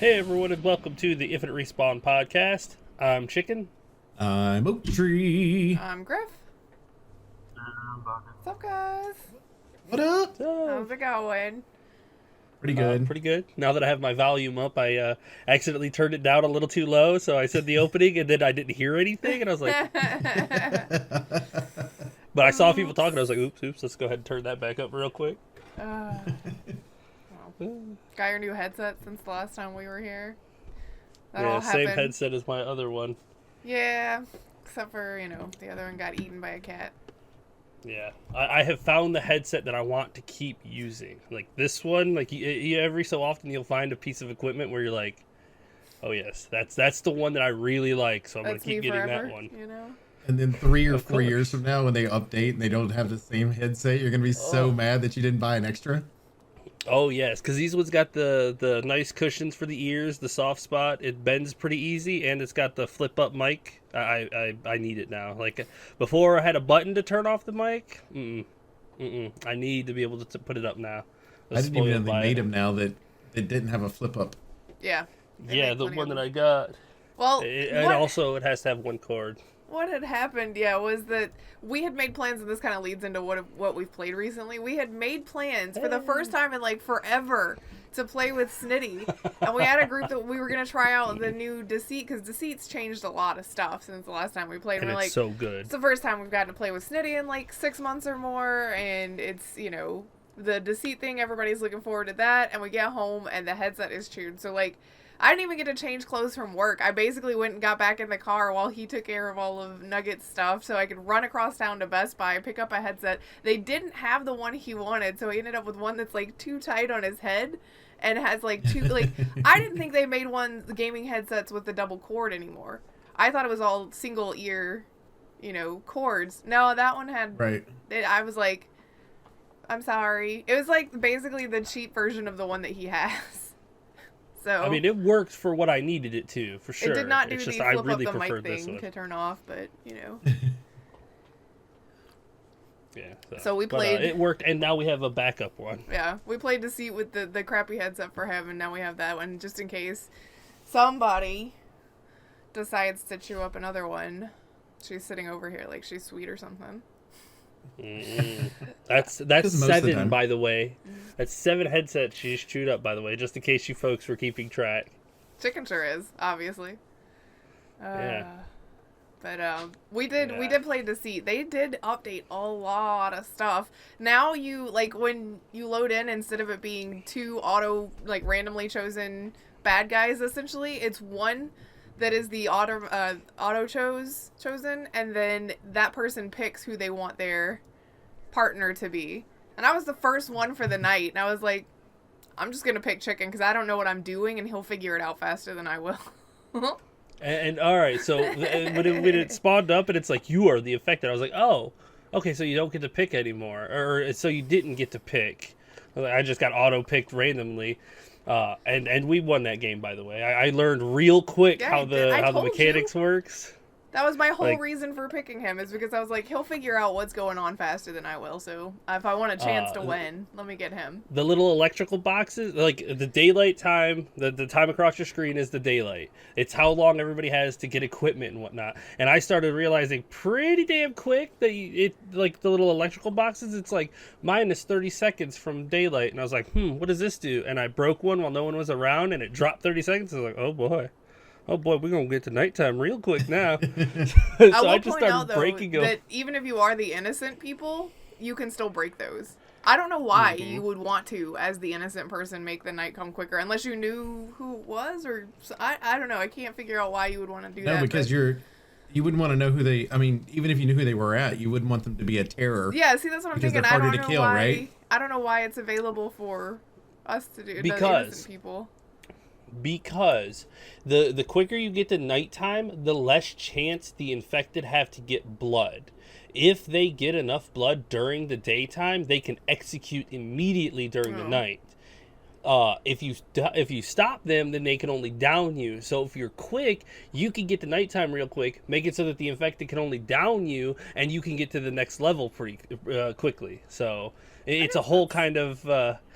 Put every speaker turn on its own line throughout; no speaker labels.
Hey everyone, and welcome to the Infinite Respawn podcast. I'm Chicken.
I'm Oak Tree.
I'm Grif.
Baka.
What's up, guys?
What up?
How's it going?
Pretty good.
Pretty good. Now that I have my volume up, I accidentally turned it down a little too low, so I said the opening, and then I didn't hear anything, and I was like... But I saw people talking, I was like, oops, let's go ahead and turn that back up real quick.
Got your new headset since the last time we were here? That
Yeah,
all
same
happened.
headset as my other one.
Yeah, except for, the other one got eaten by a cat.
Yeah, I have found the headset that I want to keep using. Like this one, like every so often you'll find a piece of equipment where you're like, oh yes, that's the one that I really like, so I'm going to keep getting
forever,
that one.
And then 3 or
Of
4 years from now, when they update and they don't have the same headset, you're gonna be so mad that you didn't buy an extra.
Oh yes, because these ones got the nice cushions for the ears, the soft spot. It bends pretty easy, and it's got the flip up mic. I need it now. Like before, I had a button to turn off the mic. I need to be able to put it up now.
I didn't even know they made them now that it didn't have a flip up.
Yeah.
Yeah, the one that I got.
Well,
and also it has to have one cord.
What had happened, was that we had made plans, and this kind of leads into what we've played recently. We had made plans for the first time in, forever to play with Snitty. And we had a group that we were going to try out the new Deceit, because Deceit's changed a lot of stuff since the last time we played.
And
we're
it's so good.
It's the first time we've gotten to play with Snitty in, 6 months or more, and it's, the Deceit thing, everybody's looking forward to that, and we get home, and the headset is chewed. So, I didn't even get to change clothes from work. I basically went and got back in the car while he took care of all of Nugget's stuff so I could run across town to Best Buy, pick up a headset. They didn't have the one he wanted, so he ended up with one that's, too tight on his head and has, two, I didn't think they made gaming headsets with the double cord anymore. I thought it was all single ear, cords. No, that one had...
Right.
I was like, I'm sorry. It was, basically the cheap version of the one that he has. So,
I mean, it worked for what I needed it to, for sure.
It did not do
it's
the
just, I
flip
really
up the mic
preferred this
thing
one.
to turn off, but,
Yeah.
So we played...
it worked, and now we have a backup one.
Yeah, we played Deceit with the crappy headset for him, and now we have that one, just in case somebody decides to chew up another one. She's sitting over here like she's sweet or something.
That's 7, by the way.
Mm-hmm.
That's 7 headsets she's chewed up, by the way, just in case you folks were keeping track.
Chicken sure is, obviously.
Yeah.
But we did play Deceit. They did update a lot of stuff. Now you when you load in, instead of it being 2 auto randomly chosen bad guys, essentially it's one that is the auto chosen, and then that person picks who they want their partner to be. And I was the first one for the night, and I was like, I'm just gonna pick Chicken because I don't know what I'm doing, and he'll figure it out faster than I will.
And all right, so when it spawned up and it's like, you are the affected, I was like, oh, okay, so you don't get to pick anymore, or so you didn't get to pick. I just got auto picked randomly. And we won that game, by the way. I learned real quick how the mechanics works.
That was my whole reason for picking him, is because I was like, he'll figure out what's going on faster than I will. So if I want a chance to win, let me get him.
The little electrical boxes, the daylight time, the time across your screen is the daylight. It's how long everybody has to get equipment and whatnot. And I started realizing pretty damn quick that the little electrical boxes, it's minus 30 seconds from daylight. And I was like, what does this do? And I broke one while no one was around, and it dropped 30 seconds. I was like, oh boy, we're going to get to nighttime real quick now. So I just started breaking them.
That even if you are the innocent people, you can still break those. I don't know why you would want to, as the innocent person, make the night come quicker, unless you knew who it was, or... I don't know. I can't figure out why you would want to do that.
No, because you wouldn't want to know who they... I mean, even if you knew who they were at, you wouldn't want them to be a terror.
Yeah, see, that's what I'm thinking.
They're harder to kill, right?
I don't know why it's available for us to do.
Because...
the innocent people.
Because the quicker you get to nighttime, the less chance the infected have to get blood. If they get enough blood during the daytime, they can execute immediately during the night. If you stop them, then they can only down you. So if you're quick, you can get to nighttime real quick, make it so that the infected can only down you, and you can get to the next level pretty quickly. So it's a whole kind of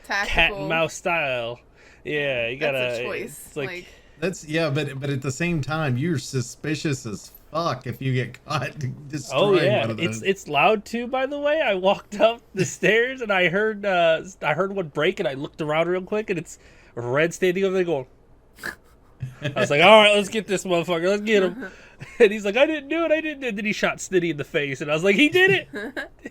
cat and mouse style. Yeah, you gotta.
That's a choice.
It's like
That's but at the same time, you're suspicious as fuck if you get caught
oh
destroying
yeah,
one of those.
it's loud too. By the way, I walked up the stairs and I heard one break, and I looked around real quick, and it's Red standing over there going. I was like, all right, let's get this motherfucker, let's get him. And he's like, I didn't do it. And then he shot Snitty in the face, and I was like, he did it.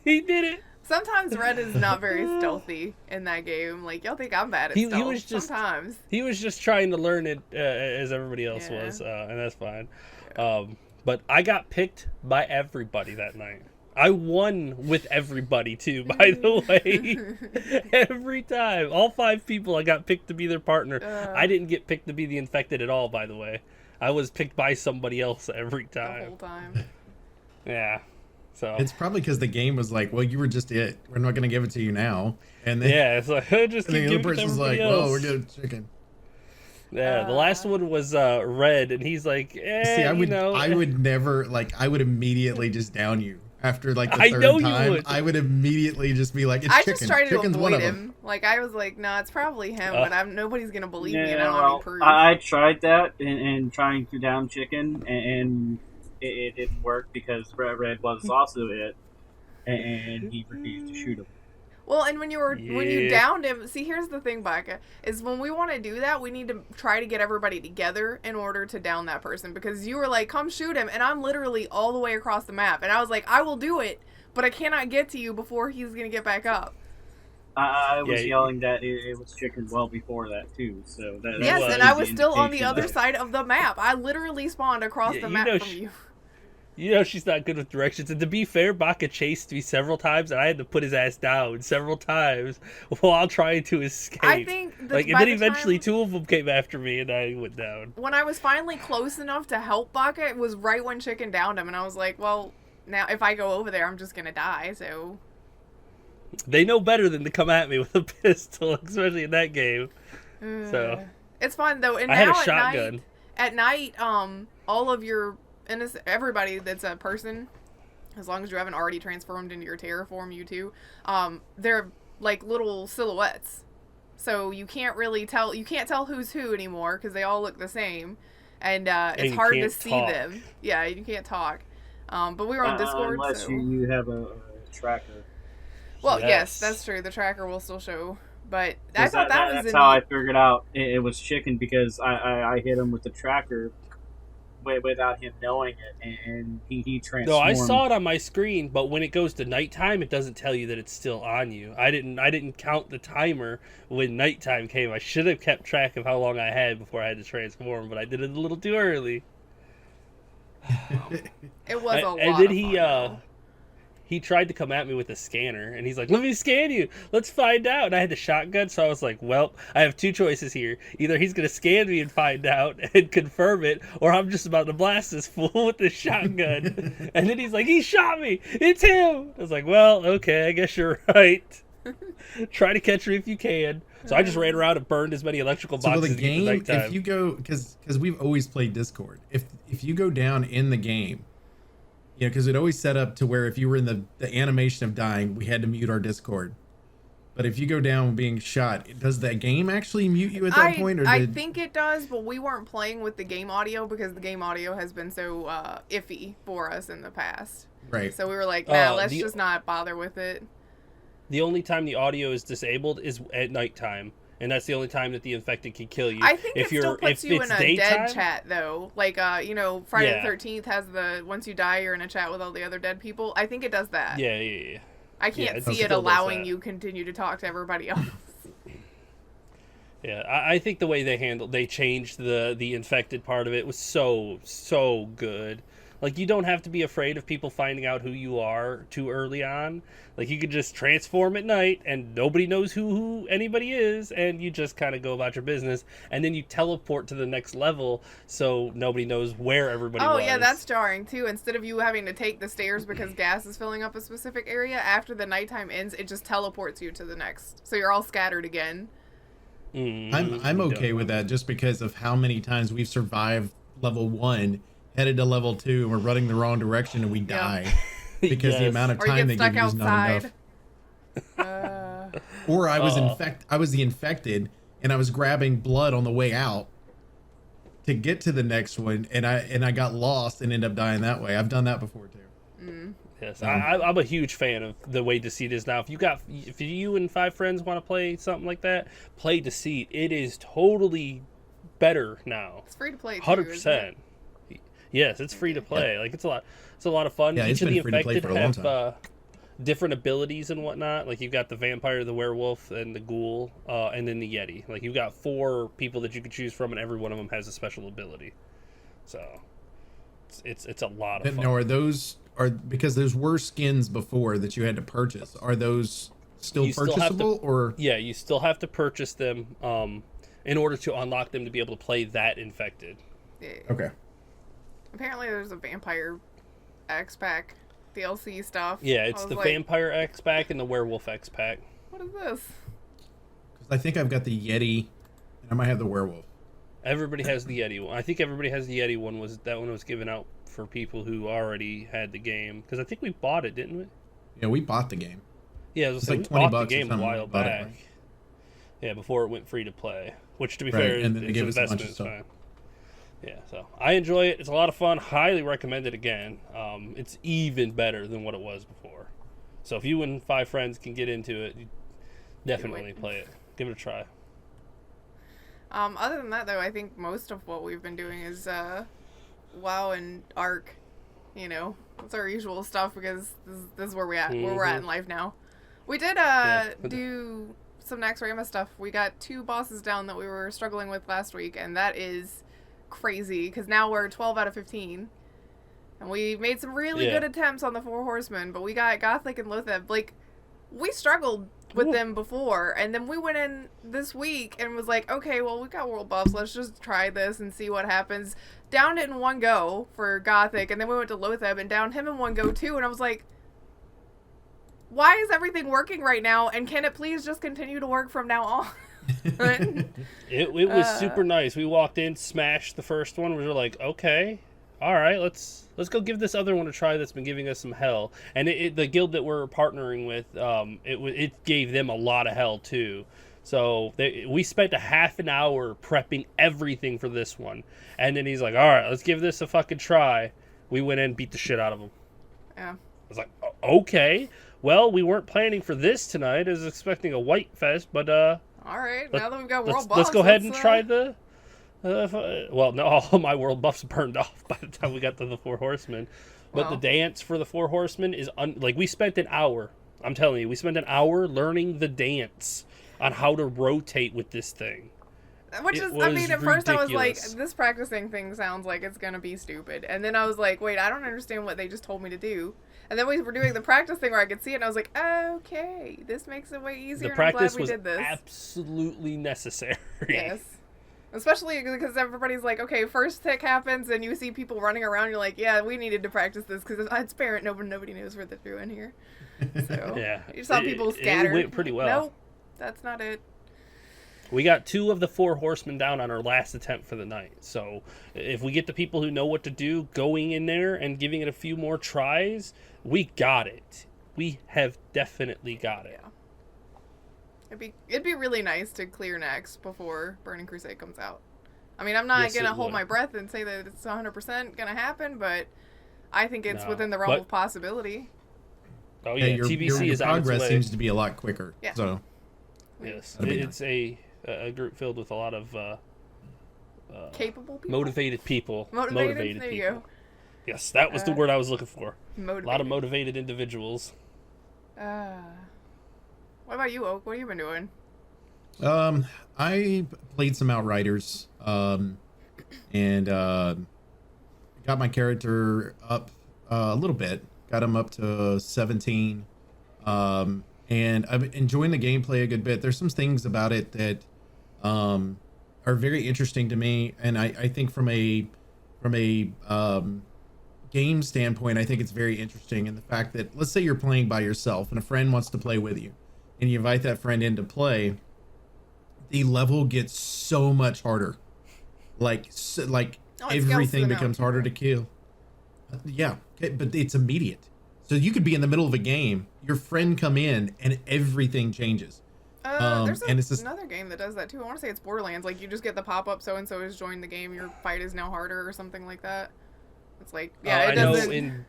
He did it.
Sometimes Red is not very stealthy in that game. Like, y'all think I'm bad at stealth. Sometimes.
He was just trying to learn it as everybody else
Yeah.
was, and that's fine.
Yeah.
But I got picked by everybody that night. I won with everybody too, by the way. Every time. All 5 people I got picked to be their partner. I didn't get picked to be the infected at all, by the way. I was picked by somebody else every
The
time.
whole time.
Yeah. So
It's probably because the game was like, well, you were just it. We're not going to give it to you now. And then,
yeah, it's like just
and
keep
the other
giving it to
person's like,
everybody
well,
else.
we're getting chicken.
Yeah, the last one was Red, and he's like,
See, I
you know.
would never, like, I would immediately just down you. After, like, the
I
third
know you
time,
would.
I would immediately just be like, it's
I
chicken.
just tried to
Chicken's one
avoid
of them.
him. Like, I was like, nah, it's probably him, but nobody's gonna believe me, and I
Yeah,
don't have
well,
any proof.
I tried that in trying to down chicken, and it didn't work because Red was also it, and he refused to shoot him.
Well, and when you
Yeah.
downed him, see, here's the thing, Baka, is when we want to do that, we need to try to get everybody together in order to down that person, because you were like, come shoot him, and I'm literally all the way across the map, and I was like, I will do it, but I cannot get to you before he's gonna get back up.
I was
Yeah,
yelling that it was chicken well before that too. So that
Yes,
was
and I
the
was still on the
indication
other
that-
side of the map. I literally spawned across
Yeah,
the
you
map
know
from you.
You know she's not good with directions. And to be fair, Baka chased me several times, and I had to put his ass down several times while trying to escape.
I think that
like, and
by
then
the
eventually
time-
2 of them came after me, and I went down.
When I was finally close enough to help Baka, it was right when Chicken downed him, and I was like, well, now if I go over there, I'm just gonna die, so...
They know better than to come at me with a pistol, especially in that game. So
It's fun, though, and
I
now
had a shotgun.
At night, all of your... everybody that's a person, as long as you haven't already transformed into your terraform, you too, they're like little silhouettes. So you can't really tell, you can't tell who's who anymore because they all look the same. And it's
you
hard to
can't
see
talk.
them. Yeah, you can't talk. But we were on Discord,
unless
so...
you have a tracker.
Well, yes,
Yes.
that's true. The tracker will still show. But I thought that was
that's
a
how I
neat...
figured out it was chicken, because I hit him with the tracker without him knowing it, and he transformed.
No, I saw it on my screen, but when it goes to nighttime, it doesn't tell you that it's still on you. I didn't count the timer when nighttime came. I should have kept track of how long I had before I had to transform, but I did it a little too early.
It was a lot
And then
of fun, though.
he tried to come at me with a scanner, and he's like, let me scan you, let's find out. And I had the shotgun, so I was like, well, I have 2 choices here. Either he's going to scan me and find out and confirm it, or I'm just about to blast this fool with the shotgun. And then he's like, he shot me, it's him. I was like, well, okay, I guess you're right. Try to catch me if you can. So I just ran around and burned as many electrical
So
boxes
with the
to get to
game,
nighttime.
if you go, because we've always played Discord. If you go down in the game, you know, because it always set up to where if you were in the animation of dying, we had to mute our Discord. But if you go down being shot, does that game actually mute you at that point? Or
I think it does, but we weren't playing with the game audio because the game audio has been so iffy for us in the past.
Right.
So we were like, nah, let's
the-
just not bother with it.
The only time the audio is disabled is at nighttime, and that's the only time that the infected can kill you.
I think
if
it still puts you in a
daytime,
dead chat, though. Like, you know, Friday
Yeah.
the 13th has the, once you die, you're in a chat with all the other dead people. I think it does that.
Yeah.
I can't
it
see
still
it
does
allowing
that.
you continue to talk to everybody else.
Yeah, I think the way they changed the infected part of it was so good. Like, you don't have to be afraid of people finding out who you are too early on. Like, you could just transform at night and nobody knows who anybody is, and you just kind of go about your business, and then you teleport to the next level so nobody knows where everybody was.
Oh, yeah, that's jarring, too. Instead of you having to take the stairs because gas is filling up a specific area, after the nighttime ends, it just teleports you to the next. So you're all scattered again.
I'm okay with that just because of how many times we've survived level 1, headed to level 2, and we're running the wrong direction and we die because the
Yes.
amount of
Or you
time
get
they
stuck
give you is not
outside.
enough. Or I was I was the infected, and I was grabbing blood on the way out to get to the next one, and I got lost and ended up dying that way. I've done that before too.
Yes, I'm a huge fan of the way Deceit is now. If you and 5 friends want to play something like that, play Deceit. It is totally better now.
It's free to play.
100%. Yes, it's free to play. Like it's a lot of fun.
Yeah,
Each of the
free to play
infected
for a long time.
have different abilities and whatnot. Like you've got the vampire, the werewolf, and the ghoul, and then the yeti. Like you've got 4 people that you could choose from, and every one of them has a special ability. So it's a lot of fun.
Now, because those were skins before that you had to purchase. Are those still purchasable, or?
Yeah, you still have to purchase them in order to unlock them to be able to play that infected.
Yeah.
Okay.
Apparently, there's a vampire X pack DLC stuff.
Yeah, it's the vampire X pack and the werewolf X pack.
What is this?
Because I think I've got the yeti, and I might have the werewolf.
Everybody has the Yeti one. I think everybody has the Yeti one. That one was given out for people who already had the game? Because I think we bought it, didn't we?
Yeah, we bought the game.
Yeah, it was like
$20
we bought the game a while back.
Right?
Yeah, before it went free to play. Which, to be
Right,
fair,
and then they
it's
gave
an
us a bunch
investment.
of
It's
stuff.
fine. Yeah, so I enjoy it. It's a lot of fun. Highly recommend it again. It's even better than what it was before. So if you and 5 friends can get into it, you definitely play it. Give it a try.
Other than that, though, I think most of what we've been doing is WoW and Arc. You know, it's our usual stuff because this is where we're at in life now. We did do some Naxxramas stuff. We got 2 bosses down that we were struggling with last week, and that is crazy because now we're 12 out of 15. And we made some really good attempts on the 4 horsemen, but we got Gothic and Lotheb. Like, we struggled with them before, and then we went in this week and was like, okay, well, we got world buffs, let's just try this and see what happens. Downed it in one go for Gothic, and then we went to Lotheb and downed him in one go too, and I was like, why is everything working right now, and can it please just continue to work from now on?
It was super nice. We walked in, smashed the first one, we were like, okay, all right, let's go give this other one a try that's been giving us some hell. And the guild that we're partnering with, it gave them a lot of hell too. So we spent a half an hour prepping everything for this one. And then he's like, all right, let's give this a fucking try. We went in and beat the shit out of him.
Yeah.
I was like, okay, well, we weren't planning for this tonight. I was expecting a white fest, but
all right, now that we've got world buffs,
let's go ahead and try the... well, no, all my world buffs burned off by the time we got to the 4 horsemen. But the dance for the 4 horsemen is... like, we spent an hour. I'm telling you, we spent an hour learning the dance on how to rotate with this thing.
Which is, I mean, at first I was like, this practicing thing sounds like it's going to be stupid. And then I was like, wait, I don't understand what they just told me to do. And then we were doing the practice thing where I could see it, and I was like, okay, this makes it way easier,
the practice
and I'm glad we did this.
Was absolutely necessary.
Yes. Especially because everybody's like, okay, first tick happens, and you see people running around, you're like, yeah, we needed to practice this, because it's transparent, nobody knows where they're doing here. So,
yeah.
You saw people scattered.
It went pretty well.
Nope, that's not it.
We got 2 of the 4 horsemen down on our last attempt for the night. So if we get the people who know what to do going in there and giving it a few more tries, we got it. We have definitely got it.
Yeah. It'd be really nice to clear next before Burning Crusade comes out. I mean, I'm not going to hold my breath and say that it's 100% going to happen, but I think it's within the realm of possibility.
Oh yeah, TBC is on its way.
Progress seems to be a lot quicker.
Yeah.
So
yes, it's a group filled with a lot of
capable people,
motivated people.
Motivated there
people.
You go.
Yes, that was the word I was looking for.
Motivated.
A lot of motivated individuals.
What about you, Oak? What have you been doing?
I played some Outriders, and got my character up a little bit. Got him up to 17, and I'm enjoying the gameplay a good bit. There's some things about it that are very interesting to me, and I think from a game standpoint, I think it's very interesting in the fact that, let's say you're playing by yourself and a friend wants to play with you, and you invite that friend in to play. The level gets so much harder, everything becomes harder to kill. Yeah, but it's immediate. So you could be in the middle of a game, your friend come in, and everything changes.
There's
And it's just
another game that does that too. I want to say it's Borderlands. Like you just get the pop up, so and so has joined the game. Your fight is now harder, or something like that. It's like, yeah, it
I know
doesn't.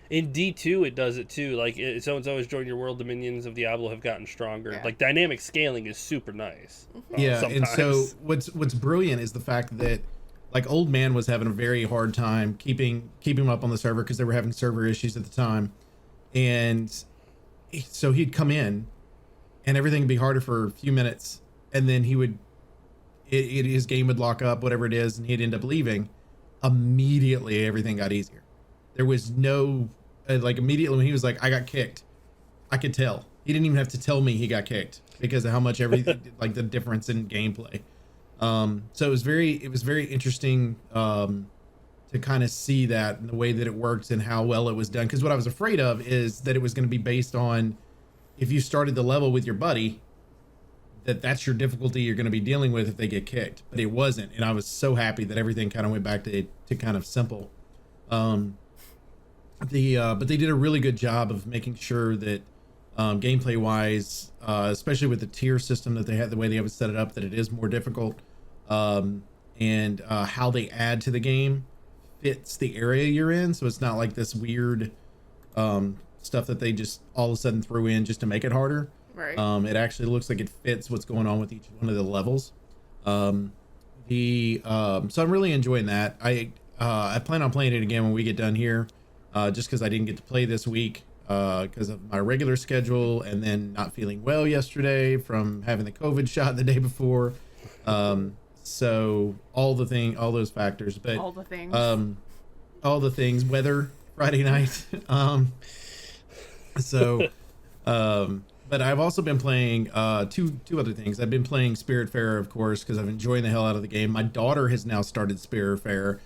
in D2 it does it too. Like so and so has joined your world. The minions of Diablo have gotten stronger.
Yeah.
Like dynamic scaling is super nice.
yeah, and so
sometimes.
what's brilliant is the fact that like Old Man was having a very hard time keeping him up on the server because they were having server issues at the time, and so he'd come in, and everything would be harder for a few minutes, and then he would, his game would lock up, whatever it is, and he'd end up leaving. Immediately, everything got easier. There was no, like immediately when he was like, I got kicked, I could tell. He didn't even have to tell me he got kicked because of how much everything, like the difference in gameplay. So it was very interesting to kind of see that and the way that it works and how well it was done. Because what I was afraid of is that it was going to be based on if you started the level with your buddy, that's your difficulty you're going to be dealing with if they get kicked. But it wasn't, and I was so happy that everything kind of went back to kind of simple. But they did a really good job of making sure that gameplay wise, especially with the tier system that they had, the way they have it set it up, that it is more difficult, and how they add to the game fits the area you're in. So it's not like this weird stuff that they just all of a sudden threw in just to make it harder.
Right.
It actually looks like it fits what's going on with each one of the levels. So I'm really enjoying that. I plan on playing it again when we get done here, just because I didn't get to play this week because of my regular schedule, and then not feeling well yesterday from having the COVID shot the day before. So all those factors, but
All the things.
all the things, weather, Friday night. But I've also been playing two other things. I've been playing Spiritfarer, of course, because I've enjoyed the hell out of the game. My daughter has now started Spiritfarer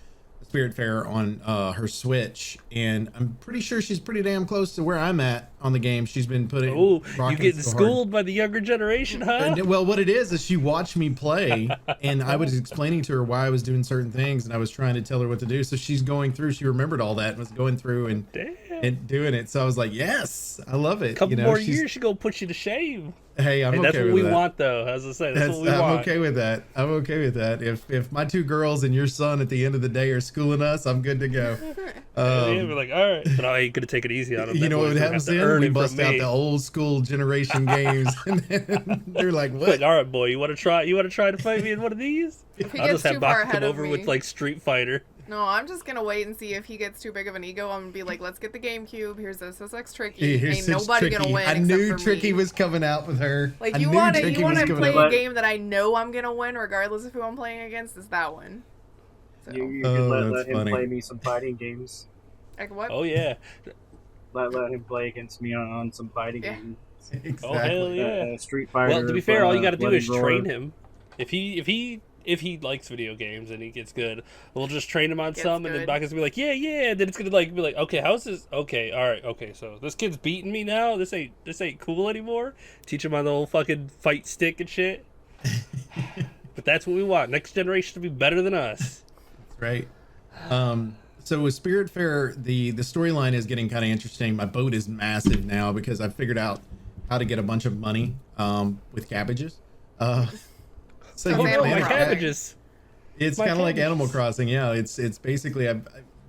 on her Switch, and I'm pretty sure she's pretty damn close to where I'm at on the game. She's been putting.
Oh, you
rocking
getting
so
schooled by the younger generation, huh?
well, what it is she watched me play, and I was explaining to her why I was doing certain things, and I was trying to tell her what to do. So she's going through. She remembered all that and was going through and doing it. So I was like, yes, I love it.
Couple more years, she gonna put you to shame.
Hey, I'm
and
okay
that's what
with
we
that.
want, though. As I say, that's what we
I'm
want.
okay with that. I'm okay with that. If my two girls and your son at the end of the day are schooling us, I'm good to go.
Yeah, we're like, all right, but I ain't gonna take it easy on them.
You know what happens then? We bust out the old school generation games, and then they're like, "What?
Like, all right, boy, you want to try to fight me in one of these?
If he
I'll
gets
just have
too far
Baka
ahead
come
of
over
me.
with like Street Fighter.
No, I'm just gonna wait and see if he gets too big of an ego. I'm gonna be like, let's get the GameCube. Here's this SSX Tricky.
Here's
Ain't
this
nobody
Tricky.
gonna win.
I
except
knew
for
Tricky
me.
was coming out with her.
Like
I
you
knew
wanna
Tricky was coming
play
out.
a game that I know I'm gonna win regardless of who I'm playing against. Is that one? So,
You could let
that's
him
funny.
play me some fighting games.
like what?
Oh yeah,
Let him play against me on some fighting
Yeah.
games.
Exactly.
oh hell yeah.
Street Fighter.
Well, to be fair, all you got to do
Bloody
is
Roar.
train him. If he likes video games and he gets good, we'll just train him on
Gets
some, and then
good.
Baka's gonna be like, yeah, and then it's gonna like be like, okay, how's this? Okay, all right, okay, so this kid's beating me now. This ain't cool anymore. Teach him on the old fucking fight stick and shit. But that's what we want. Next generation to be better than us.
Right. So with Spiritfarer, the storyline is getting kind of interesting. My boat is massive now because I figured out how to get a bunch of money with cabbages. So
So
you
Oh
Animal
no,
plant
my
a
Crossing.
cabbages.
It's
My
kind of like Animal
cabbages.
Crossing. Yeah, it's basically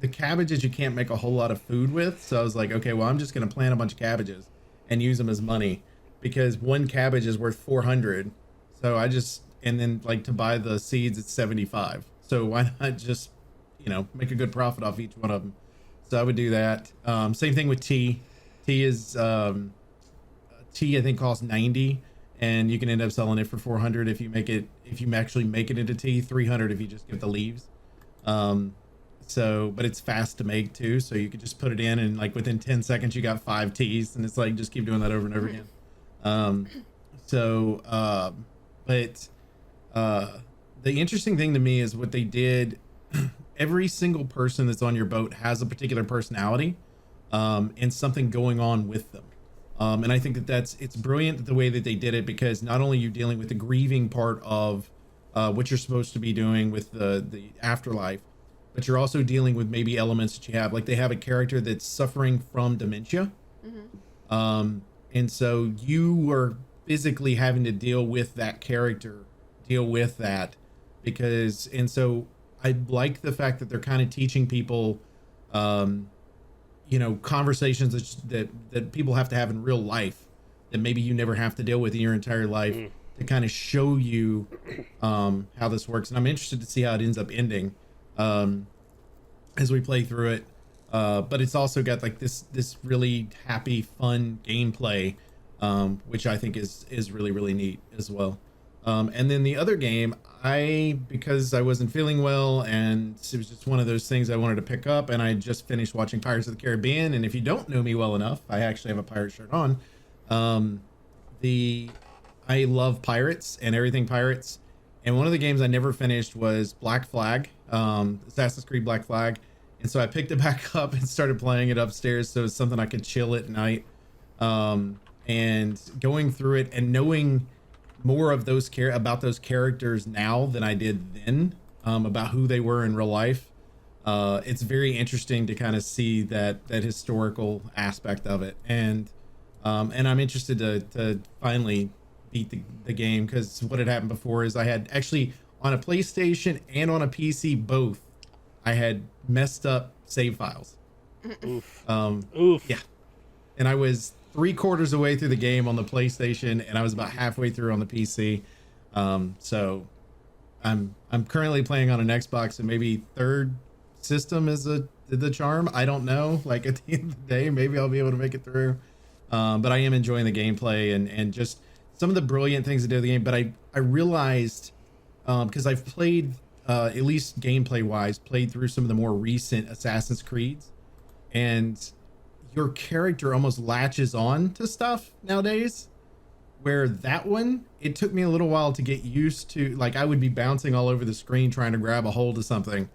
the cabbages you can't make a whole lot of food with. So I was like, okay, well, I'm just gonna plant a bunch of cabbages and use them as money because one cabbage is worth 400. So and then like to buy the seeds, it's 75. So why not just make a good profit off each one of them? So I would do that. Same thing with tea. Tea I think costs 90, and you can end up selling it for 400 if you actually make it into tea. 300 if you just get the leaves. But it's fast to make too, so you could just put it in and like within 10 seconds you got 5 teas, and it's like just keep doing that over and over again. The interesting thing to me is what they did. Every single person that's on your boat has a particular personality, and something going on with them. And I think it's brilliant the way that they did it, because not only are you dealing with the grieving part of what you're supposed to be doing with the afterlife, but you're also dealing with maybe elements that you have. Like they have a character that's suffering from dementia. And so you are physically having to deal with that character, deal with that, because, and so I like the fact that they're kind of teaching people, you know, conversations that people have to have in real life that maybe you never have to deal with in your entire life, to kind of show you how this works. And I'm interested to see how it ends up ending as we play through it. But it's also got like this really happy, fun gameplay, which I think is really, really neat as well. And then the other game, because I wasn't feeling well and it was just one of those things I wanted to pick up, and I just finished watching Pirates of the Caribbean. And if you don't know me well enough, I actually have a pirate shirt on. I love pirates and everything pirates. And one of the games I never finished was Black Flag, Assassin's Creed Black Flag. And so I picked it back up and started playing it upstairs. So it's something I could chill at night. And going through it and knowing more of about those characters now than I did then, about who they were in real life. It's very interesting to kind of see that historical aspect of it. And I'm interested to finally beat the game, because what had happened before is I had actually on a PlayStation and on a PC both, I had messed up save files.
Oof.
Oof. Yeah. And I was 3/4 of the way through the game on the PlayStation, and I was about halfway through on the PC. So I'm currently playing on an Xbox, and maybe third system is the charm. I don't know. Like at the end of the day, maybe I'll be able to make it through. But I am enjoying the gameplay and just some of the brilliant things to do with the game. But I realized, because I've played, at least gameplay wise, played through some of the more recent Assassin's Creeds, and your character almost latches on to stuff nowadays, where that one, it took me a little while to get used to. Like I would be bouncing all over the screen trying to grab a hold of something,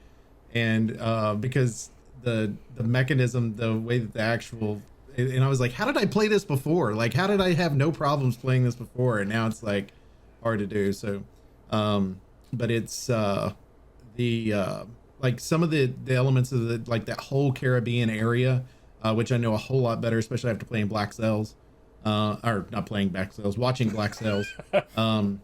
and because the mechanism, the way that the actual, and I was like, how did I play this before? Like, how did I have no problems playing this before? And now it's like hard to do. So, but it's like some of the elements of the, like that whole Caribbean area, which I know a whole lot better, especially after playing Black Sails, or not playing Black Sails, watching Black Sails.
Well,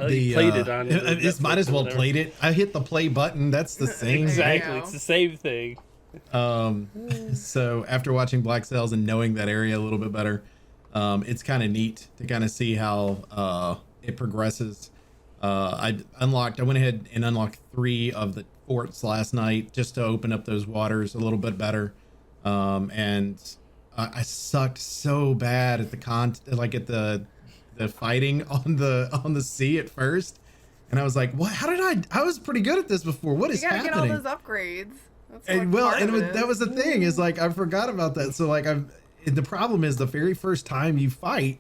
you played it on.
It might as well played it. I hit the play button. That's the same.
Exactly, it's the same thing.
So after watching Black Sails and knowing that area a little bit better, it's kind of neat to kind of see how it progresses. I went ahead and unlocked 3 of the forts last night just to open up those waters a little bit better. And I sucked so bad at the fighting on the sea at first, and I was like, what? How did I was pretty good at this before. What is happening? You gotta
get all those upgrades. That's
and that was the thing, is like I forgot about that. So like the problem is the very first time you fight,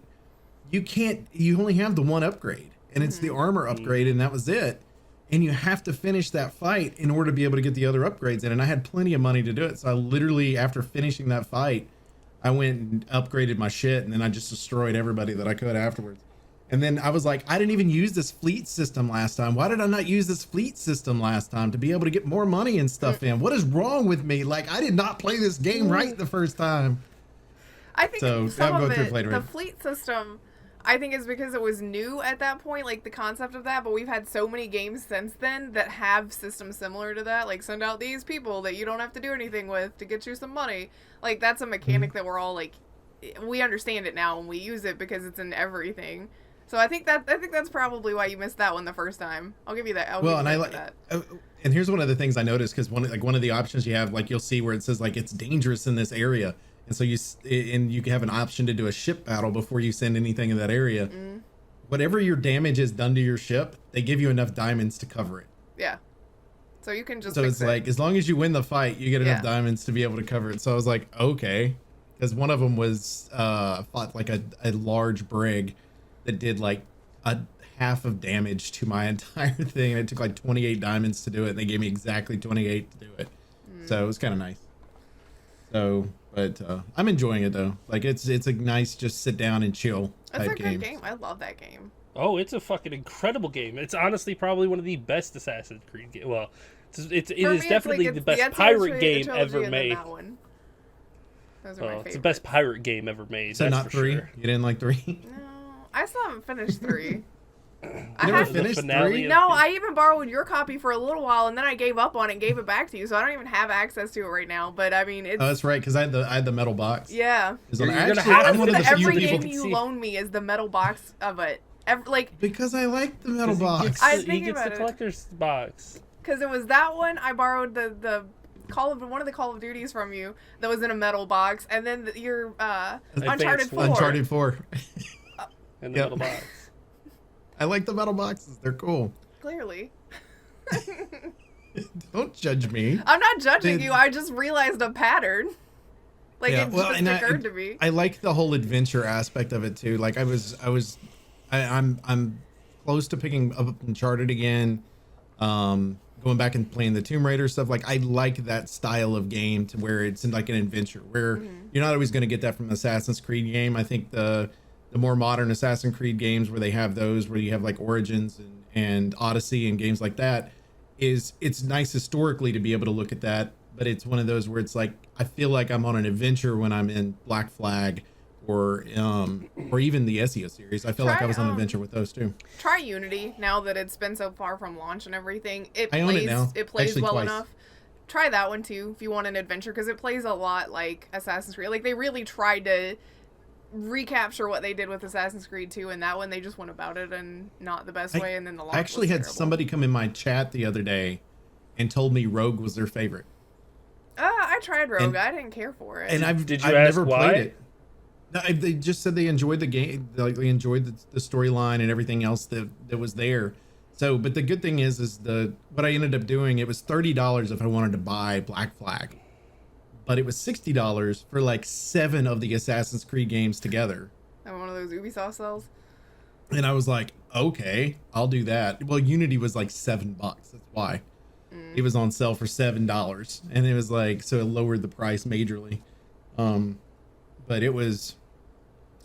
you only have the one upgrade, and it's the armor upgrade, and that was it. And you have to finish that fight in order to be able to get the other upgrades in. And I had plenty of money to do it. So I literally, after finishing that fight, I went and upgraded my shit, and then I just destroyed everybody that I could afterwards. And then I was like, I didn't even use this fleet system last time. Why did I not use this fleet system last time to be able to get more money and stuff in? What is wrong with me? Like, I did not play this game right the first time.
I think some of it, the fleet system, I think is because it was new at that point, like the concept of that, but we've had so many games since then that have systems similar to that, like send out these people that you don't have to do anything with to get you some money. Like that's a mechanic that we're all like, we understand it now and we use it because it's in everything. So I think that's probably why you missed that one the first time. I'll give you that.
And here's one of the things I noticed, because one of the options you have, like you'll see where it says like it's dangerous in this area. And so you have an option to do a ship battle before you send anything in that area. Whatever your damage is done to your ship, they give you enough diamonds to cover it.
Yeah. So you can just.
So it's like, as long as you win the fight, you get enough diamonds to be able to cover it. So I was like, okay, because one of them was fought like a large brig that did like a half of damage to my entire thing, and it took like 28 diamonds to do it, and they gave me exactly 28 to do it. So it was kind of nice. So. But I'm enjoying it though. Like it's a nice just sit down and chill type game. It's a good
game. I love that game.
Oh, it's a fucking incredible game. It's honestly probably one of the best Assassin's Creed games. Well, it is definitely the best pirate game ever made.
Those are my favorite.
It's the best pirate game ever made.
So
that's
not
for
3?
Sure.
You didn't like 3?
No. I still haven't finished 3. I
never
had
finished
finale
3?
of-
No, I even borrowed your copy for a little while, and then I gave up on it and gave it back to you, so I don't even have access to it right now. But I mean, it's
Oh, that's right, because I had the metal box.
yeah.
You're
You're gonna have
I'm
to
one of the
finish
few
Every
people
game you
see-
loan me is the metal box of it.
because I like the metal
'Cause he
box.
gets
I
the-
was
he
thinking
gets the
about it.
collector's box.
Because it was that one. I borrowed the one of the Call of Duties from you that was in a metal box, and then your Uncharted 4.
Uncharted 4.
In the
Yep.
middle box.
I like the metal boxes. They're cool.
Clearly.
Don't judge me.
I'm not judging
Did-
you. I just realized a pattern. Like
Yeah,
it
well,
just
and
occurred to me.
I like the whole adventure aspect of it too. Like I'm close to picking up Uncharted again. Going back and playing the Tomb Raider stuff. Like I like that style of game to where it's in like an adventure where you're not always going to get that from an Assassin's Creed game. I think the more modern Assassin's Creed games where they have those where you have like Origins and Odyssey and games like that it's nice historically to be able to look at that, but it's one of those where it's like I feel like I'm on an adventure when I'm in Black Flag or even the Ezio series. I feel like I was on an adventure with those too.
Try Unity now that it's been so far from launch and everything.
I own it now.
It plays
Actually,
well
twice.
enough. Try that one too if you want an adventure, because it plays a lot like Assassin's Creed. Like they really tried to recapture what they did with Assassin's Creed 2, and that one they just went about it in not the best way, and then the launch
I actually
was
had
terrible.
somebody come in my chat the other day and told me Rogue was their favorite.
I tried Rogue.
And-
I didn't care for it.
And I've
Did you
I've
ask
never
why?
played it. No, they just said they enjoyed the game, like they enjoyed the storyline and everything else that was there. So, but the good thing is what I ended up doing. It was $30 if I wanted to buy Black Flag, but it was $60 for like 7 of the Assassin's Creed games together.
And one of those Ubisoft cells.
And I was like, okay, I'll do that. Well, Unity was like $7. That's why it was on sale for $7, and it was like so it lowered the price majorly. But it was.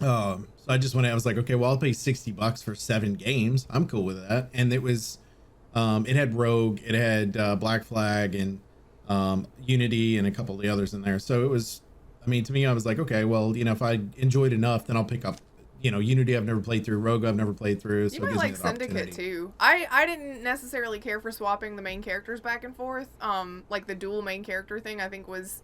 So I just went. I was like, okay, well, I'll pay $60 for 7 games. I'm cool with that. And it was, it had Rogue, it had Black Flag, and Unity, and a couple of the others in there. So it was. I mean, to me, I was like, okay, well, if I enjoyed enough, then I'll pick up. Unity I've never played through. Rogue I've never played through. So
You
it
might
gives me
like
that
Syndicate
opportunity.
too. I didn't necessarily care for swapping the main characters back and forth. Like the dual main character thing I think was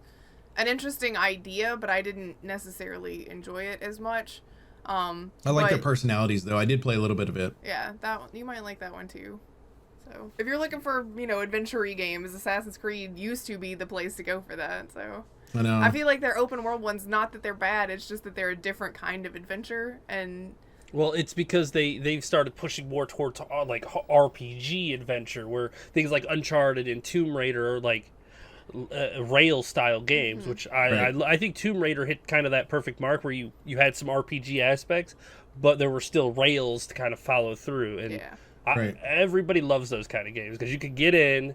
an interesting idea, but I didn't necessarily enjoy it as much.
I like their
but-
personalities though. I did play a little bit of it.
Yeah, that one, you might like that one too. So if you're looking for adventure-y games, Assassin's Creed used to be the place to go for that. So
I know.
I feel like their open world ones, not that they're bad, it's just that they're a different kind of adventure. And
Well, it's because they've started pushing more towards like RPG adventure, where things like Uncharted and Tomb Raider are like rail style games, which I think Tomb Raider hit kind of that perfect mark where you had some RPG aspects, but there were still rails to kind of follow through. And
yeah.
everybody loves those kind of games because you can get in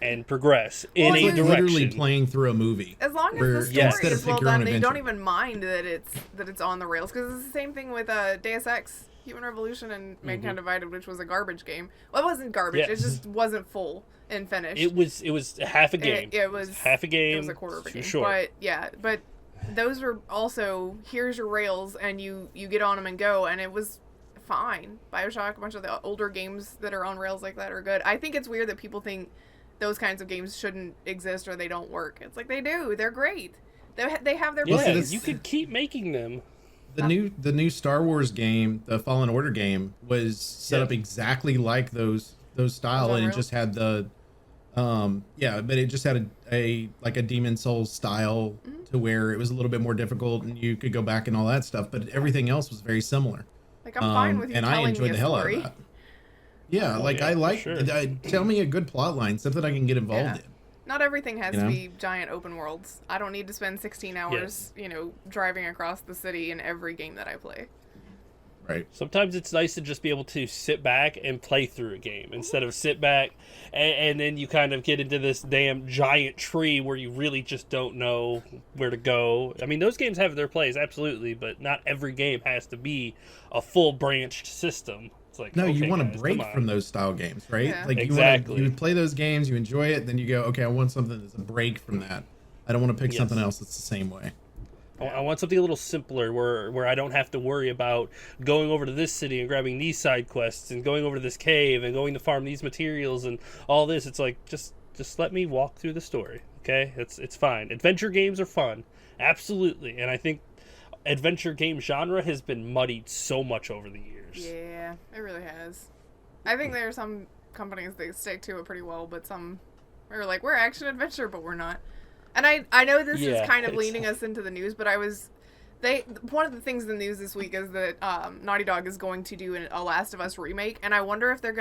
and progress in
Well,
a
it's
direction.
Literally playing through a movie.
As long as
where
the story
instead of
is well
pick your own
done, they don't
adventure.
even mind that it's on the rails, because it's the same thing with Deus Ex, Human Revolution, and Mankind Divided, which was a garbage game. Well, it wasn't garbage;
Yes.
it just wasn't full and finished.
It was half a game.
It was
half a game.
It was a quarter of a
for
game.
sure.
But yeah, but those were also, here's your rails, and you get on them and go, and it was fine. BioShock, a bunch of the older games that are on rails like that are good. I think it's weird that people think those kinds of games shouldn't exist or they don't work. It's like they do. They're great. They have their
Yeah,
place.
you could keep making them.
The new Star Wars game, the Fallen Order game, was set up exactly like those style,
on
and it
rails?
just had the but it just had a Demon Souls style to where it was a little bit more difficult and you could go back and all that stuff, but everything else was very similar.
Like, I'm fine with you
and
telling
I enjoyed
me
the
a
hell
story.
out of that. Yeah,
Oh,
like
yeah,
I
for
like
sure.
tell me a good plot line, something I can get involved
Yeah.
in.
Not everything has
You
to
know?
be giant open worlds. I don't need to spend 16 hours, driving across the city in every game that I play.
Right.
Sometimes it's nice to just be able to sit back and play through a game instead of sit back and then you kind of get into this damn giant tree where you really just don't know where to go. I mean, those games have their place, absolutely, but not every game has to be a full branched system. It's like,
No, you
okay,
want
guys,
to break
come on.
from those style games, right?
Yeah.
Like
Exactly.
you play those games, you enjoy it, then you go, okay, I want something that's a break from that. I don't want to pick
Yes.
something else that's the same way.
I want something a little simpler where I don't have to worry about going over to this city and grabbing these side quests and going over to this cave and going to farm these materials and all this. It's like just let me walk through the story, okay? It's fine. Adventure games are fun, absolutely, and I think adventure game genre has been muddied so much over the years.
Yeah, it really has. I think there are some companies that stick to it pretty well, but some are like, we're action adventure, but we're not. And I know this is kind of leading us into the news, but one of the things in the news this week is that Naughty Dog is going to do a Last of Us remake, and I wonder if they're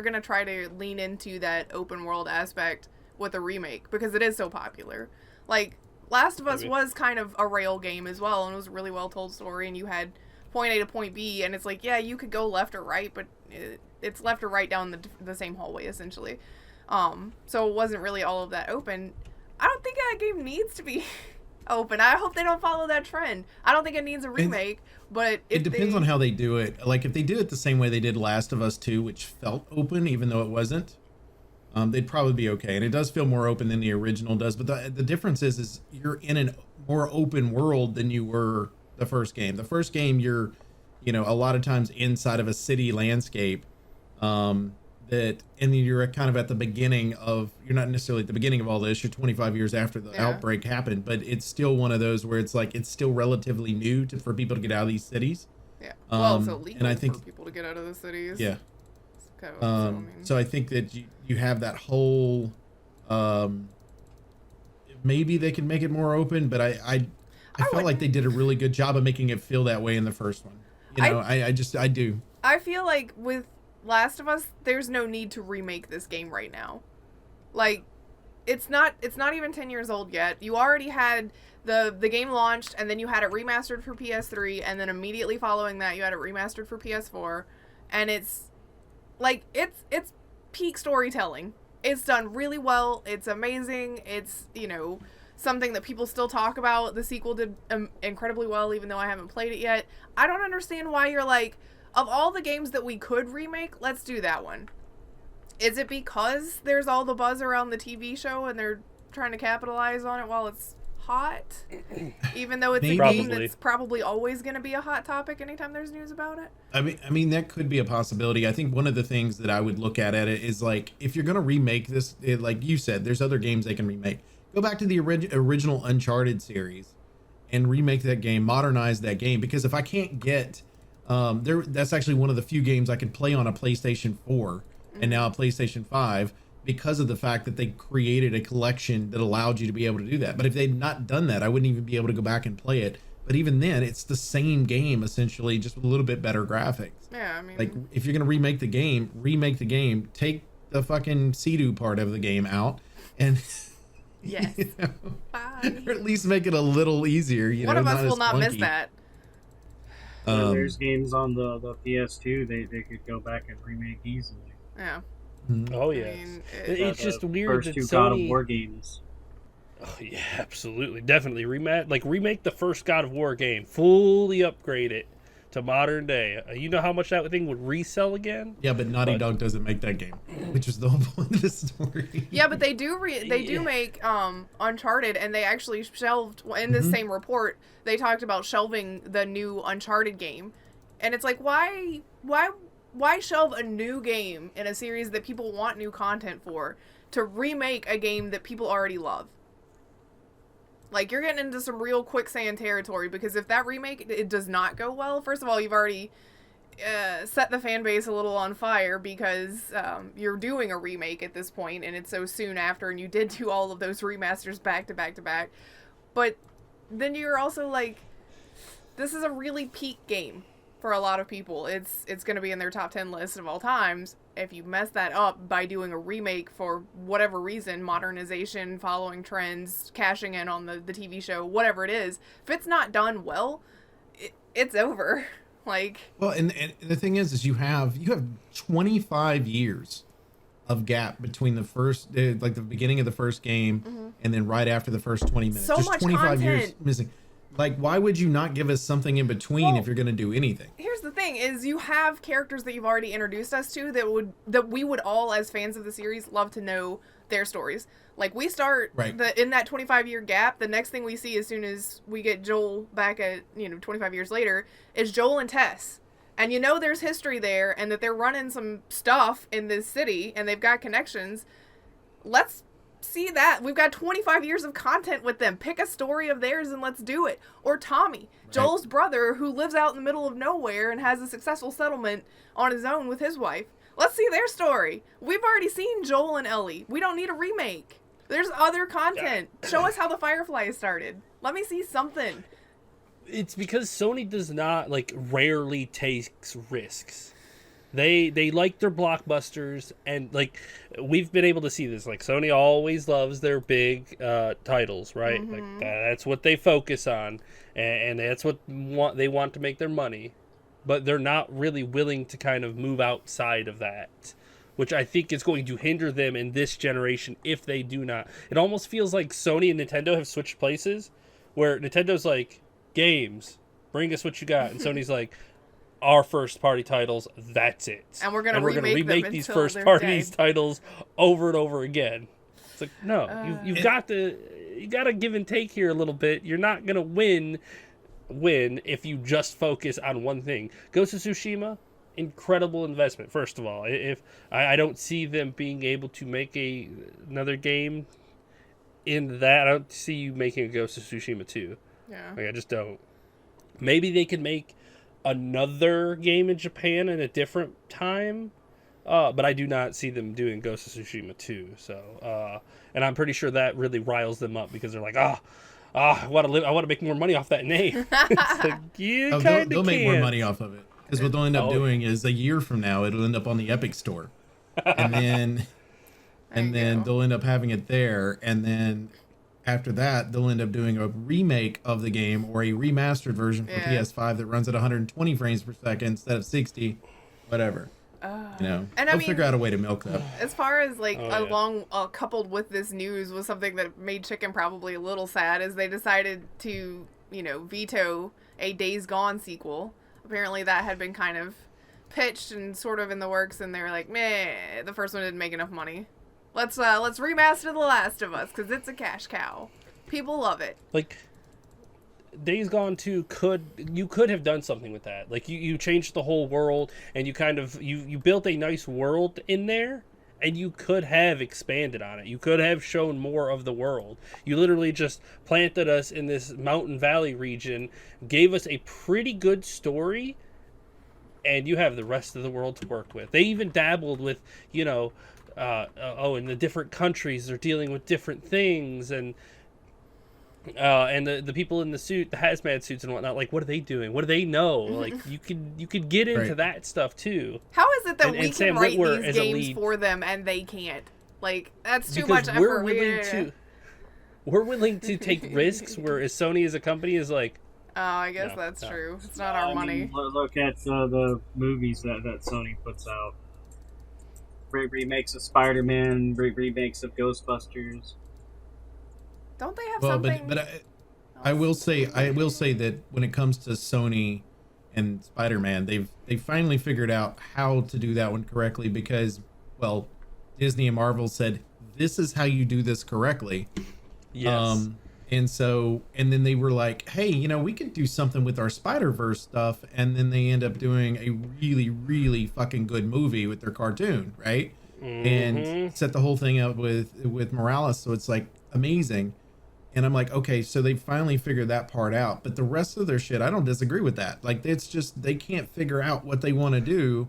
gonna try to lean into that open world aspect with a remake, because it is so popular. Like, Last of Us was kind of a rail game as well, and it was a really well told story, and you had point A to point B, and it's like, yeah, you could go left or right, but it's left or right down the same hallway essentially. So it wasn't really all of that open. I don't think that game needs to be open. I hope they don't follow that trend. I don't think it needs a remake, but
it depends on how they do it. Like, if they did it the same way they did Last of Us 2, which felt open even though it wasn't, they'd probably be okay. And it does feel more open than the original does. But the difference is you're in a more open world than you were the first game. The first game, you're, a lot of times inside of a city landscape, and then you're kind of at the beginning of, you're not necessarily at the beginning of all this, you're 25 years after the outbreak happened, but it's still one of those where it's like, it's still relatively new for people to get out of these cities.
Yeah. Well, it's illegal
and I think,
for people to get out of the cities.
Yeah.
So
I think that you have that whole, maybe they can make it more open, but I felt like they did a really good job of making it feel that way in the first one. I do.
I feel like with Last of Us, there's no need to remake this game right now. Like, it's not even 10 years old yet. You already had the game launched, and then you had it remastered for PS3, and then immediately following that you had it remastered for PS4, and it's peak storytelling. It's done really well. It's amazing. It's, something that people still talk about. The sequel did incredibly well, even though I haven't played it yet. I don't understand why you're like, of all the games that we could remake, let's do that one. Is it because there's all the buzz around the TV show and they're trying to capitalize on it while it's hot? Even though it's a game that's probably always going to be a hot topic anytime there's news about it?
I mean, that could be a possibility. I think one of the things that I would look at it is, like, if you're going to remake this, like you said, there's other games they can remake. Go back to the original Uncharted series and remake that game, modernize that game, because if I can't get... that's actually one of the few games I could play on a PlayStation 4 and now a PlayStation 5 because of the fact that they created a collection that allowed you to be able to do that. But if they'd not done that, I wouldn't even be able to go back and play it. But even then, it's the same game, essentially, just with a little bit better graphics.
Yeah, I mean...
Like, if you're going to remake the game, take the fucking Sea-Doo part of the game out and...
Yes. Bye.
Or at least make it a little easier.
One of us will not miss that.
There's games on the PS2 they could go back and remake easily.
Yeah.
Oh yeah. It's just weird that
first two
Sony...
God of War games.
Oh yeah, absolutely, definitely remake the first God of War game, fully upgrade it to modern day. You know how much that thing would resell again?
Yeah, but Naughty Dog doesn't make that game, which is the whole point of the story.
Yeah, but they do make Uncharted, and they actually shelved in this same report. They talked about shelving the new Uncharted game, and it's like, why shelve a new game in a series that people want new content for to remake a game that people already love? Like, you're getting into some real quicksand territory, because if that remake, it does not go well, first of all, you've already set the fan base a little on fire, because you're doing a remake at this point, and it's so soon after, and you did do all of those remasters back to back to back. But then you're also like, this is a really peak game for a lot of people. It's going to be in their top 10 list of all times. If you mess that up by doing a remake for whatever reason, modernization, following trends, cashing in on the TV show, whatever it is, if it's not done well, it's over. Like,
well, and the thing is you have 25 years of gap between the first, like the beginning of the first game, and then right after the first 20 minutes.
So much 25 content.
Years missing. Like, why would you not give us something in between if you're going to do anything?
Here's the thing, is you have characters that you've already introduced us to that we would all, as fans of the series, love to know their stories. Like, we start
Right.
in that 25-year gap, the next thing we see as soon as we get Joel back at, 25 years later, is Joel and Tess. And there's history there, and that they're running some stuff in this city, and they've got connections. Let's see that. We've got 25 years of content with them. Pick a story of theirs and let's do it. Or Tommy, Joel's brother, who lives out in the middle of nowhere and has a successful settlement on his own with his wife. Let's see their story. We've already seen Joel and Ellie. We don't need a remake. There's other content. Show us how the Firefly started. Let me see something.
It's because Sony does not, rarely takes risks. They like their blockbusters, and we've been able to see this. Sony always loves their big titles, right?
Mm-hmm.
That's what they focus on, and that's what they want to make their money. But they're not really willing to kind of move outside of that, which I think is going to hinder them in this generation if they do not. It almost feels like Sony and Nintendo have switched places, where Nintendo's like, games, bring us what you got, and Sony's like, our first party titles, that's it.
And we're gonna
remake these first party titles over and over again. It's like, no, you've got to give and take here a little bit. You're not gonna win if you just focus on one thing. Ghost of Tsushima, incredible investment. First of all, if I don't see them being able to make another game in that, I don't see you making a Ghost of Tsushima 2.
Yeah,
I just don't. Maybe they could make another game in Japan in a different time, but I do not see them doing Ghost of Tsushima 2. So, and I'm pretty sure that really riles them up because they're like, I want to make more money off that name. It's like,
they'll make more money off of it, because what they'll end up doing is a year from now it'll end up on the Epic Store, and then they'll end up having it there, and then after that they'll end up doing a remake of the game or a remastered version for PS5 that runs at 120 frames per second instead of 60, whatever. And they'll figure out a way to milk that.
As far as along coupled with this news was something that made Chicken probably a little sad, is they decided to veto a Days Gone sequel. Apparently that had been kind of pitched and sort of in the works, and they were like, meh, the first one didn't make enough money. Let's remaster The Last of Us because it's a cash cow. People love it.
Days Gone 2 you could have done something with that. You changed the whole world, and you kind of you built a nice world in there, and you could have expanded on it. You could have shown more of the world. You literally just planted us in this mountain valley region, gave us a pretty good story, and you have the rest of the world to work with. They even dabbled with, in the different countries they're dealing with different things, and the people in the hazmat suits and whatnot, what are they doing? What do they know? You could get into that stuff too.
How is it that we can
Sam
write
Witwer
these games for them and they can't? That's too much effort.
We're willing to take risks, whereas Sony as a company is like,
oh, I guess that's true. It's not our money.
Look at the movies that Sony puts out. Remakes of Spider-Man, remakes of Ghostbusters.
Don't they have something?
But I will say that when it comes to Sony and Spider-Man, they've finally figured out how to do that one correctly, because, well, Disney and Marvel said, this is how you do this correctly.
Yes.
And then they were like, hey, we can do something with our Spider-Verse stuff, and then they end up doing a really, really fucking good movie with their cartoon, right?
Mm-hmm.
And set the whole thing up with Morales, so it's amazing. And I'm like, okay, so they finally figured that part out, but the rest of their shit, I don't disagree with that. It's just they can't figure out what they want to do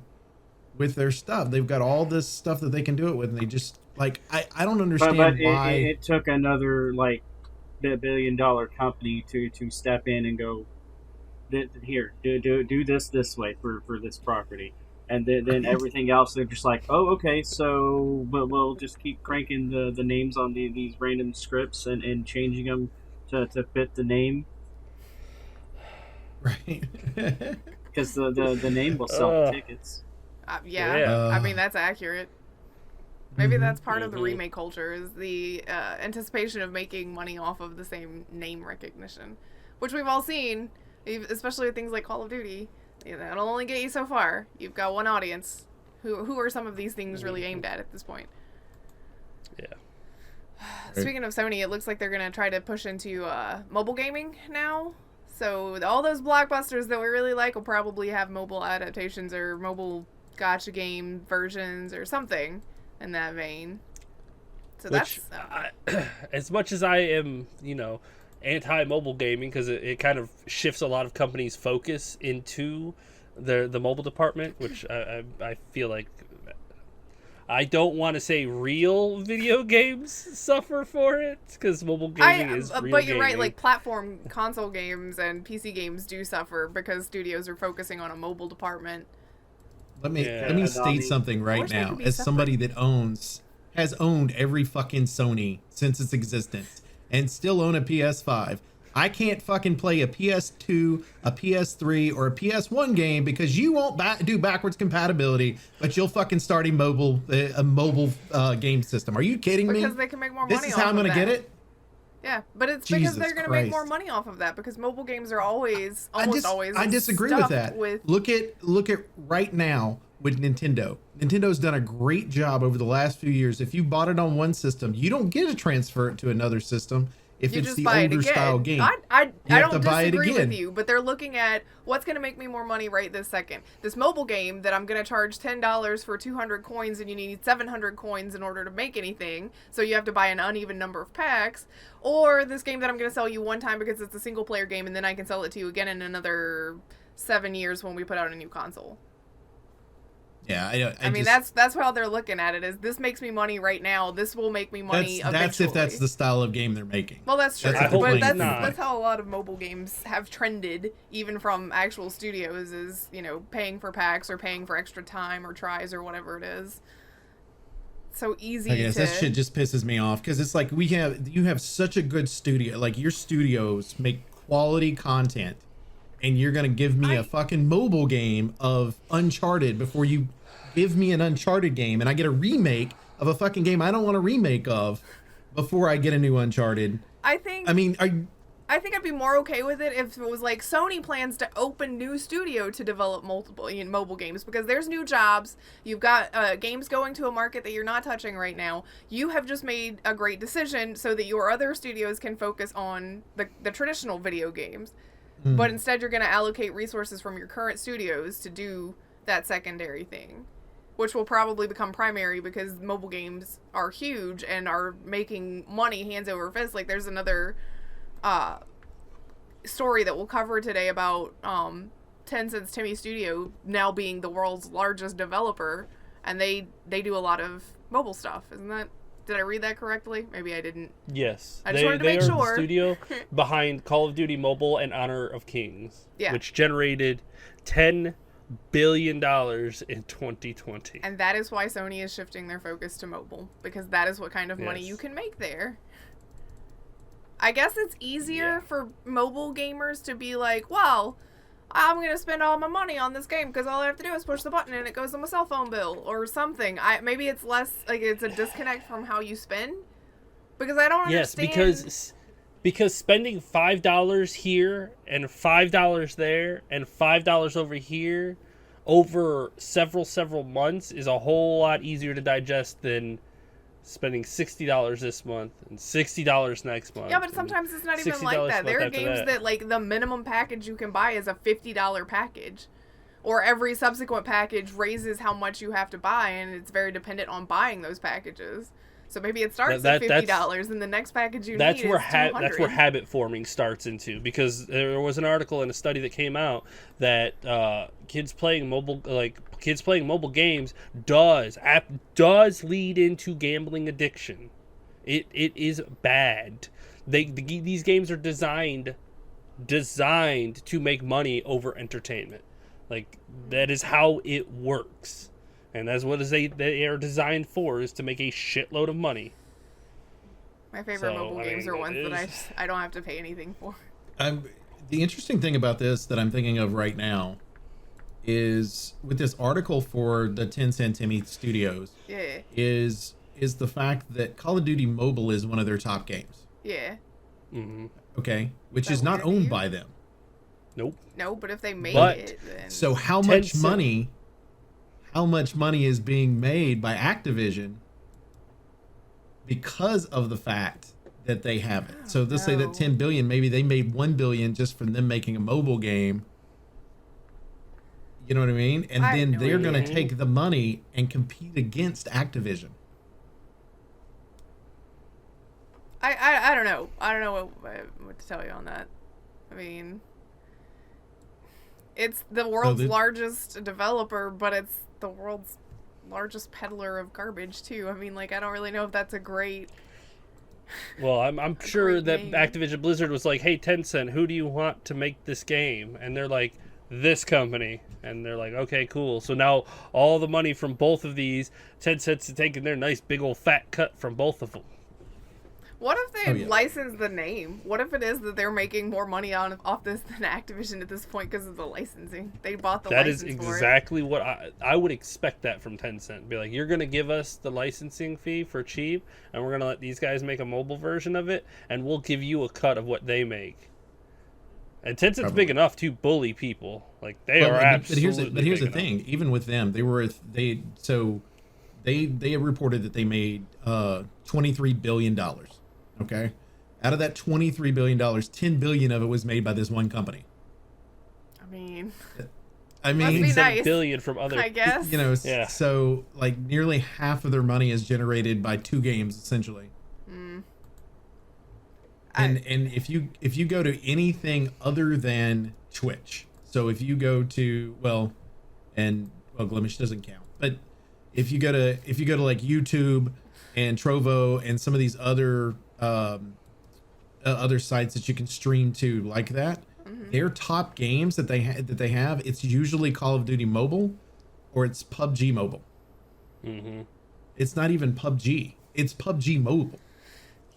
with their stuff. They've got all this stuff that they can do it with, and they just I don't understand why
it took another $1 billion company to step in and go, here, do this way for this property, and then everything else they're just like, oh, okay, so but we'll just keep cranking the names on these random scripts and changing them to fit the name,
right?
Because the name will sell tickets.
I mean, that's accurate. Maybe that's part of the remake culture, is the anticipation of making money off of the same name recognition, which we've all seen, especially with things like Call of Duty. That'll only get you so far. You've got one audience. Who are some of these things really aimed at this point?
Yeah.
Speaking of Sony, it looks like they're gonna try to push into mobile gaming now. So all those blockbusters that we really like will probably have mobile adaptations or mobile gotcha game versions or something in that vein. So
Which,
that's
as much as I am, anti-mobile gaming, because it kind of shifts a lot of companies' focus into the mobile department, which I feel like I don't want to say real video games suffer for it, because mobile gaming is real
but you're
gaming.
right, like platform console games and PC games do suffer because studios are focusing on a mobile department.
Let me state something right
wish they
now,
could be
as
separate.
somebody that has owned every fucking Sony since its existence and still own a PS5. I can't fucking play a PS2, a PS3, or a PS1 game because you won't do backwards compatibility, but you'll fucking start a mobile game system. Are you kidding me?
Because they can make more money
This is
off
how I'm
of
gonna
that.
get it?
Yeah, but it's
Jesus
because they're going to make more
Christ.
money off of that because mobile games are always,
I disagree with
stuffed
that.
with-
Look at right now with Nintendo. Nintendo's done a great job over the last few years. If you bought it on one system, you don't get to transfer it to another system if
you
it's
just
the
buy it
older
again.
style game.
I
have
don't
to buy it
disagree
again.
with you, but they're looking at what's going to make me more money right this second. This mobile game that I'm going to charge $10 for 200 coins and you need 700 coins in order to make anything, so you have to buy an uneven number of packs, or this game that I'm going to sell you one time because it's a single player game and then I can sell it to you again in another 7 years when we put out a new console.
Yeah,
I mean, that's how they're looking at it. Is this makes me money right now? This will make me money
that's
eventually.
if that's the style of game they're making.
Well, that's true.
That's
I hope
But
it's
that's
not.
how a lot of mobile games have trended, even from actual studios, is, paying for packs or paying for extra time or tries or whatever it is. So easy
I guess
to...
that shit just pisses me off because it's like you have such a good studio. Like your studios make quality content, and you're gonna give me a fucking mobile game of Uncharted before you give me an Uncharted game, and I get a remake of a fucking game I don't want a remake of before I get a new Uncharted.
I think I'd be more okay with it if it was like Sony plans to open new studio to develop multiple mobile games, because there's new jobs. You've got games going to a market that you're not touching right now. You have just made a great decision so that your other studios can focus on the traditional video games. But instead you're going to allocate resources from your current studios to do that secondary thing, which will probably become primary because mobile games are huge and are making money hands over fist. Like, there's another story that we'll cover today about Tencent's Timi studio now being the world's largest developer, and they do a lot of mobile stuff. Did I read that correctly? Maybe I didn't.
Yes,
I just wanted to make
are
sure.
the studio behind Call of Duty Mobile and Honor of Kings, which generated $10 billion in 2020.
And that is why Sony is shifting their focus to mobile, because that is what kind of money you can make there. I guess it's easier for mobile gamers to be like, well, I'm going to spend all my money on this game because all I have to do is push the button and it goes on my cell phone bill or something. Maybe it's less, like, it's a disconnect from how you spend, because I don't understand.
Yes, because spending $5 here and $5 there and $5 over here over several months is a whole lot easier to digest than spending $60 this month and $60 next month.
Yeah, but sometimes it's not even like that. There are games that, like, the minimum package you can buy is a $50 package. Or every subsequent package raises how much you have to buy, and it's very dependent on buying those packages. So maybe it starts at $50, and the next package you need is $200.
That's where habit forming starts into, because there was an article in a study that came out that kids playing mobile games does lead into gambling addiction. It is bad. These games are designed to make money over entertainment. Like, that is how it works. And that's what they are designed for, is to make a shitload of money.
My favorite mobile games are ones that I don't have to pay anything for.
The interesting thing about this that I'm thinking of right now is with this article for the Tencent Timi Studios.
Yeah.
Is the fact that Call of Duty Mobile is one of their top games.
Yeah.
Mm-hmm.
Okay, which is not owned by them.
Nope.
No, but if they made it, then...
So how much money is being made by Activision because of the fact that they have it. So let's say
no.
that 10 billion, maybe they made 1 billion just from them making a mobile game. You know what I mean? And
I
then
know
they're
what you
going to
mean.
take the money and compete against Activision.
I don't know. I don't know what to tell you on that. I mean, it's the world's largest developer, but it's the world's largest peddler of garbage too. I mean, like, I don't really know if that's a great.
Well, I'm sure that
name.
Activision Blizzard was like, hey, Tencent, who do you want to make this game? And they're like, this company. And they're like, okay, cool. So now all the money from both of these, Tencent's taking their nice big old fat cut from both of them.
What if they
yeah.
license the name? What if it is that they're making more money off this than Activision at this point because of the licensing? They bought the
That is
license for
exactly what I would expect that from Tencent. Be like, you're going to give us the licensing fee for cheap, and we're going to let these guys make a mobile version of it, and we'll give you a cut of what they make. And Tencent's
Probably.
big enough to bully people. Like, they are absolutely
But here's the
big
thing.
enough.
Even with them, they reported that they made $23 billion. Okay. Out of that $23 billion, $10 billion of it was made by this one company.
I mean,
mean,
be
7
nice.
billion from other.
I guess.
you know,
Yeah.
so like nearly half of their money is generated by 2 games essentially. And if you go to anything other than Twitch, so if you go to Glimish doesn't count, but if you go to like YouTube and Trovo and some of these other other sites that you can stream to like that, their top games that they have, it's usually Call of Duty Mobile or it's PUBG Mobile.
Mm-hmm.
It's not even PUBG. It's PUBG Mobile.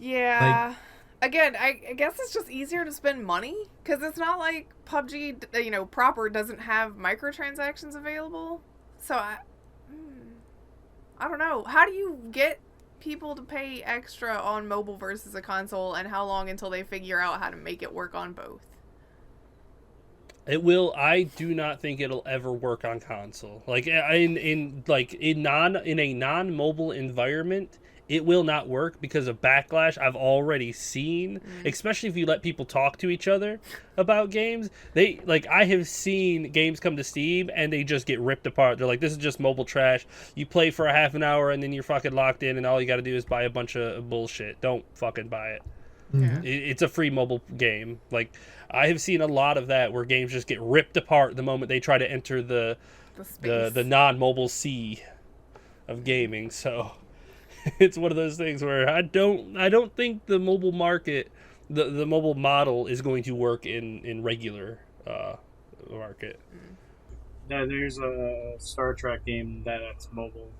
Yeah. Again, I guess it's just easier to spend money because it's not like PUBG, proper doesn't have microtransactions available. So I don't know. How do you get people to pay extra on mobile versus a console, and how long until they figure out how to make it work on both?
It will. I do not think it'll ever work on console. Like in a non-mobile environment, it will not work because of backlash I've already seen. Especially if you let people talk to each other about games. I have seen games come to Steam and they just get ripped apart. They're like, this is just mobile trash. You play for a half an hour and then you're fucking locked in, and all you got to do is buy a bunch of bullshit. Don't fucking buy it.
Yeah.
It's a free mobile game. Like, I have seen a lot of that where games just get ripped apart the moment they try to enter the non-mobile sea of gaming. So it's one of those things where I don't think the mobile market, the mobile model is going to work in regular market.
Yeah, there's a Star Trek game that's mobile.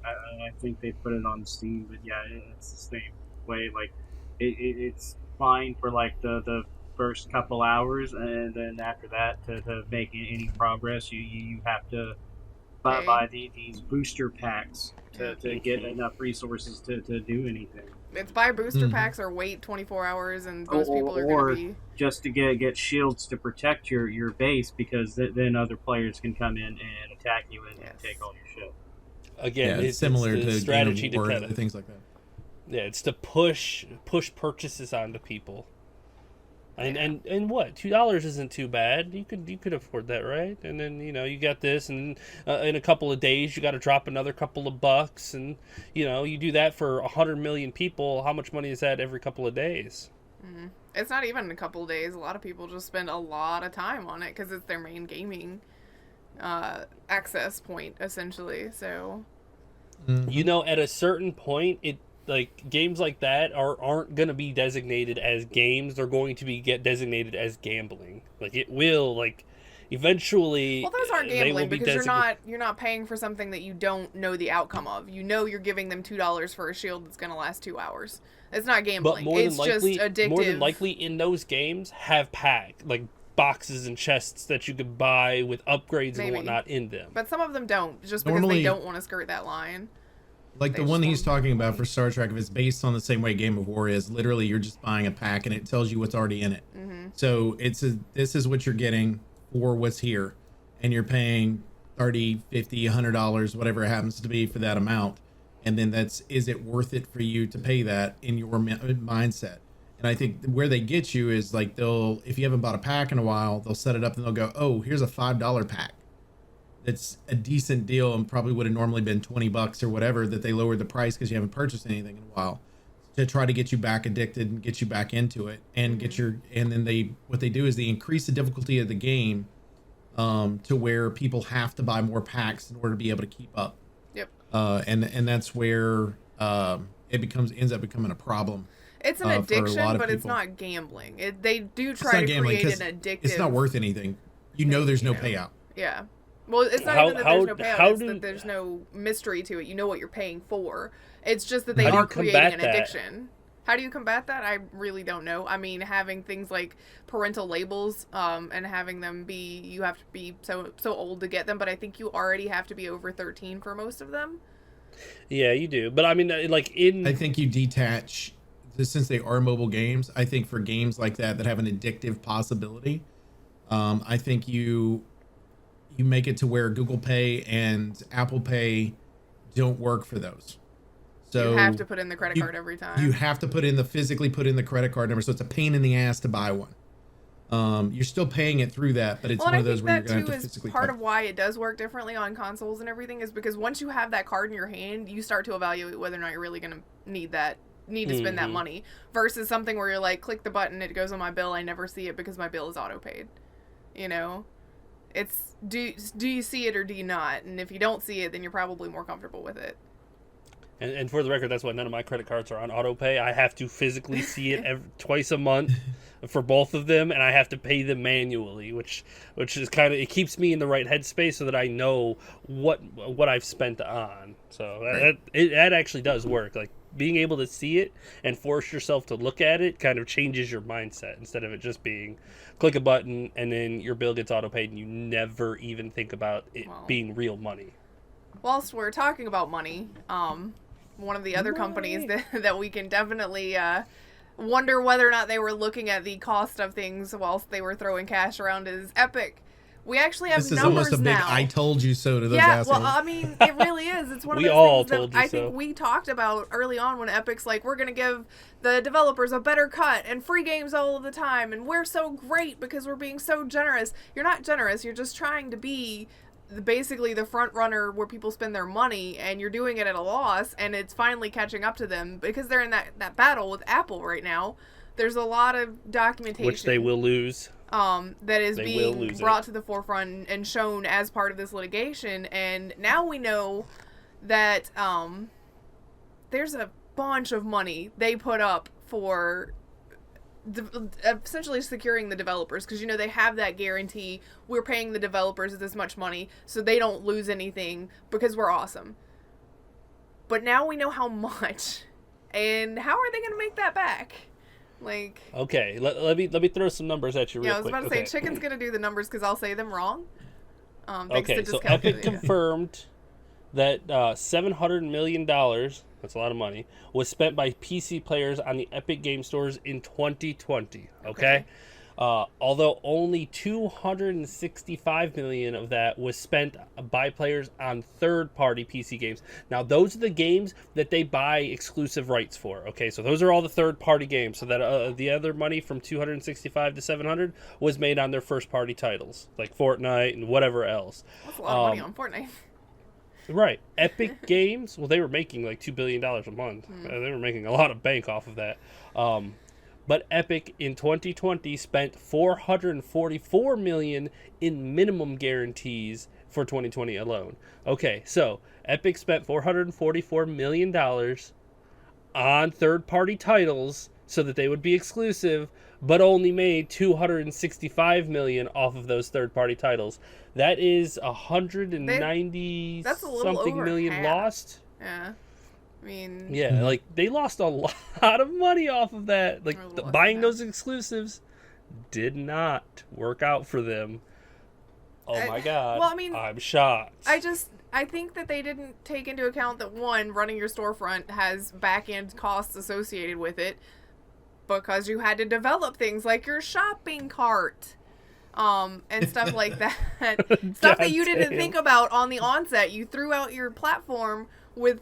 I think they put it on Steam, but yeah, it's the same way. Like, it's fine for like the first couple hours, and then after that, to make any progress, you have to buy these booster packs to get enough resources to do anything.
It's buy booster packs or wait 24 hours, and those people are going to be...
just to get shields to protect your base, because then other players can come in and attack you and take all your shit.
Again,
it's similar
to strategy
Game of War and
dependent.
things like that.
Yeah, it's to push purchases onto people. And what, $2 isn't too bad. You could afford that, right? And then you got this, and in a couple of days you got to drop another couple of bucks, and you do that for 100 million people. How much money is that every couple of days?
It's not even a couple of days. A lot of people just spend a lot of time on it because it's their main gaming access point, essentially. So
at a certain point, games like that aren't going to be designated as games. They're going to be designated as gambling. Like, it will, eventually.
Well, those aren't gambling because
designated.
you're not paying for something that you don't know the outcome of. You're giving them $2 for a shield that's going to last 2 hours. It's not gambling.
But
It's just addictive.
More than likely, in those games, have boxes and chests that you could buy with upgrades and whatnot in them.
But some of them don't, just because they don't want to skirt that line.
Like the one he's talking about for Star Trek, if it's based on the same way Game of War is, literally you're just buying a pack and it tells you what's already in it. So this is what you're getting for what's here, and you're paying $30, $50, $100, whatever it happens to be for that amount, And then is it worth it for you to pay that in your mindset? And I think where they get you is like if you haven't bought a pack in a while, they'll set it up and they'll go, oh, here's a $5 pack. That's a decent deal and probably would have normally been $20 or whatever, that they lowered the price because you haven't purchased anything in a while, to try to get you back addicted and get you back into it and then what they do is they increase the difficulty of the game to where people have to buy more packs in order to be able to keep up.
Yep.
And that's where ends up becoming a problem.
It's an addiction, but it's not gambling. They do try to create an addictive.
It's not worth anything. There's no payout.
Yeah. Well, it's not even that there's no payout. It's that there's no mystery to it. You know what you're paying for. It's just that they are creating an addiction. How do you combat that? I really don't know. I mean, having things like parental labels, and having them you have to be so old to get them, but I think you already have to be over 13 for most of them.
Yeah, you do. But I mean, I
think you detach, since they are mobile games, I think for games like that have an addictive possibility, I think you make it to where Google Pay and Apple Pay don't work for those. So
you have to put in the credit card every time.
You have to physically put in the credit card number, so it's a pain in the ass to buy one. You're still paying it through that, but it's one of those where you're going to have to physically.
Part of why it does work differently on consoles and everything is because once you have that card in your hand, you start to evaluate whether or not you're really going to need to spend that money, versus something where you're like, click the button, it goes on my bill, I never see it because my bill is auto paid. It's do you see it or do you not? And if you don't see it, then you're probably more comfortable with it.
And for the record, that's why none of my credit cards are on auto pay. I have to physically see it twice a month for both of them, and I have to pay them manually, which is it keeps me in the right headspace so that I know what I've spent on. So that actually does work. Like, being able to see it and force yourself to look at it kind of changes your mindset, instead of it just being click a button and then your bill gets auto paid and you never even think about it being real money.
Whilst we're talking about money, one of the other companies that we can definitely wonder whether or not they were looking at the cost of things whilst they were throwing cash around is Epic. We actually have numbers now. This is almost a big
I told you so to those assholes.
Well, I mean, it really is. It's one of those things that I think we talked about early on when Epic's like, we're going to give the developers a better cut and free games all of the time, and we're so great because we're being so generous. You're not generous. You're just trying to be basically the front runner where people spend their money, and you're doing it at a loss, and it's finally catching up to them because they're in that battle with Apple right now. There's a lot of documentation,
which they will lose,
that is being brought to the forefront and shown as part of this litigation. And now we know that there's a bunch of money they put up for essentially securing the developers, because they have that guarantee, we're paying the developers this much money so they don't lose anything because we're awesome. But now we know how much, and how are they going to make that back?
Okay, let me throw some numbers at you real quick.
I was about to say, Chicken's going to do the numbers because I'll say them wrong.
Okay, so Epic confirmed that $700 million, that's a lot of money, was spent by PC players on the Epic Game Stores in 2020, okay? Although only $265 million of that was spent by players on third-party PC games. Now, those are the games that they buy exclusive rights for, okay? So those are all the third-party games. So that the other money from 265 to 700 was made on their first-party titles, like Fortnite and whatever else.
That's a lot of money on Fortnite.
Right. Epic Games, well, they were making like $2 billion a month. They were making a lot of bank off of that. But Epic in 2020 spent $444 million in minimum guarantees for 2020 alone. Okay, so Epic spent $444 million on third-party titles so that they would be exclusive, but only made $265 million off of those third-party titles. That is 190 something million lost.
Yeah. I mean,
yeah, they lost a lot of money off of that. Buying those exclusives did not work out for them. Oh my god.
Well, I mean,
I'm shocked.
I think that they didn't take into account that, one, running your storefront has back-end costs associated with it, because you had to develop things like your shopping cart. And stuff like that. Stuff that you didn't think about on the onset. You threw out your platform with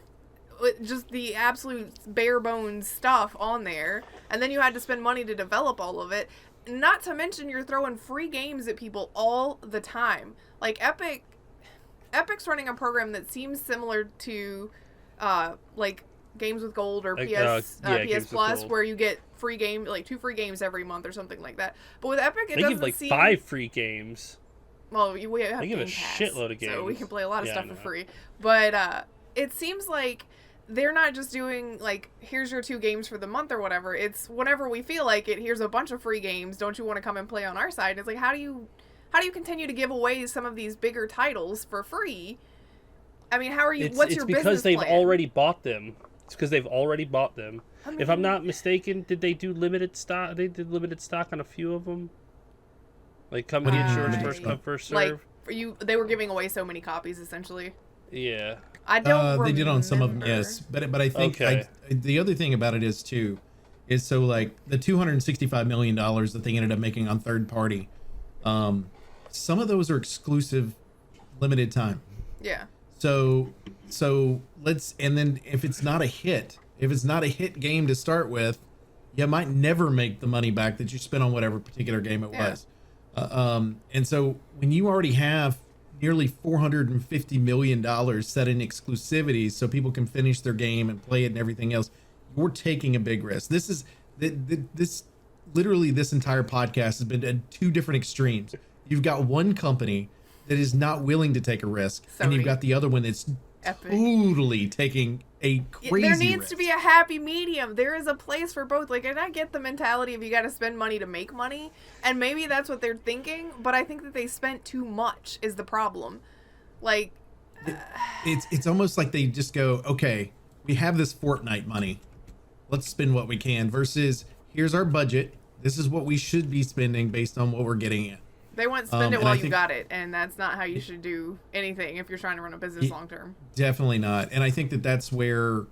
just the absolute bare bones stuff on there, and then you had to spend money to develop all of it. Not to mention you're throwing free games at people all the time. Like Epic's running a program that seems similar to like Games with Gold or PS Plus, where you get free game, like 2 free games every month or something like that. But with Epic, it doesn't
give like
seem...
5 free games.
Well, we have
they give
Game
a
Pass,
shitload of games,
so we can play a lot of stuff
I
for
know.
free. But it seems like they're not just doing like, here's your 2 games for the month or whatever. It's whenever we feel like it, here's a bunch of free games. Don't you want to come and play on our side? It's like, how do you continue to give away some of these bigger titles for free? I mean, how are you? What's your business plan?
It's because they've already bought them. It's because they've already bought them.
I mean,
if I'm not mistaken, did they do limited stock? They did limited stock on a few of them. Like company insurance, first come, first serve.
Like they were giving away so many copies, essentially.
Yeah.
I don't.
They did on some of them, yes. But I think the other thing about it is too, is so like the $265 million that they ended up making on third party, some of those are exclusive, limited time.
Yeah.
So let's, and then if it's not a hit game to start with, you might never make the money back that you spent on whatever particular game it was. And so when you already have nearly $450 million set in exclusivities so people can finish their game and play it and everything else, you're taking a big risk. This is this literally, this entire podcast has been at 2 different extremes. You've got one company that is not willing to take a risk, and you've got the other one that's
Epic.
Totally taking a crazy
There needs
risk.
to be a happy medium. There is a place for both. Like, and I get the mentality of you got to spend money to make money, and maybe that's what they're thinking, but I think that they spent too much is the problem. Like,
it's almost like they just go, okay, we have this Fortnite money, let's spend what we can, versus here's our budget, this is what we should be spending based on what we're getting in.
they want spend it while you got it, and that's not how you should do anything if you're trying to run a business long term.
Definitely not. And I think that that's where,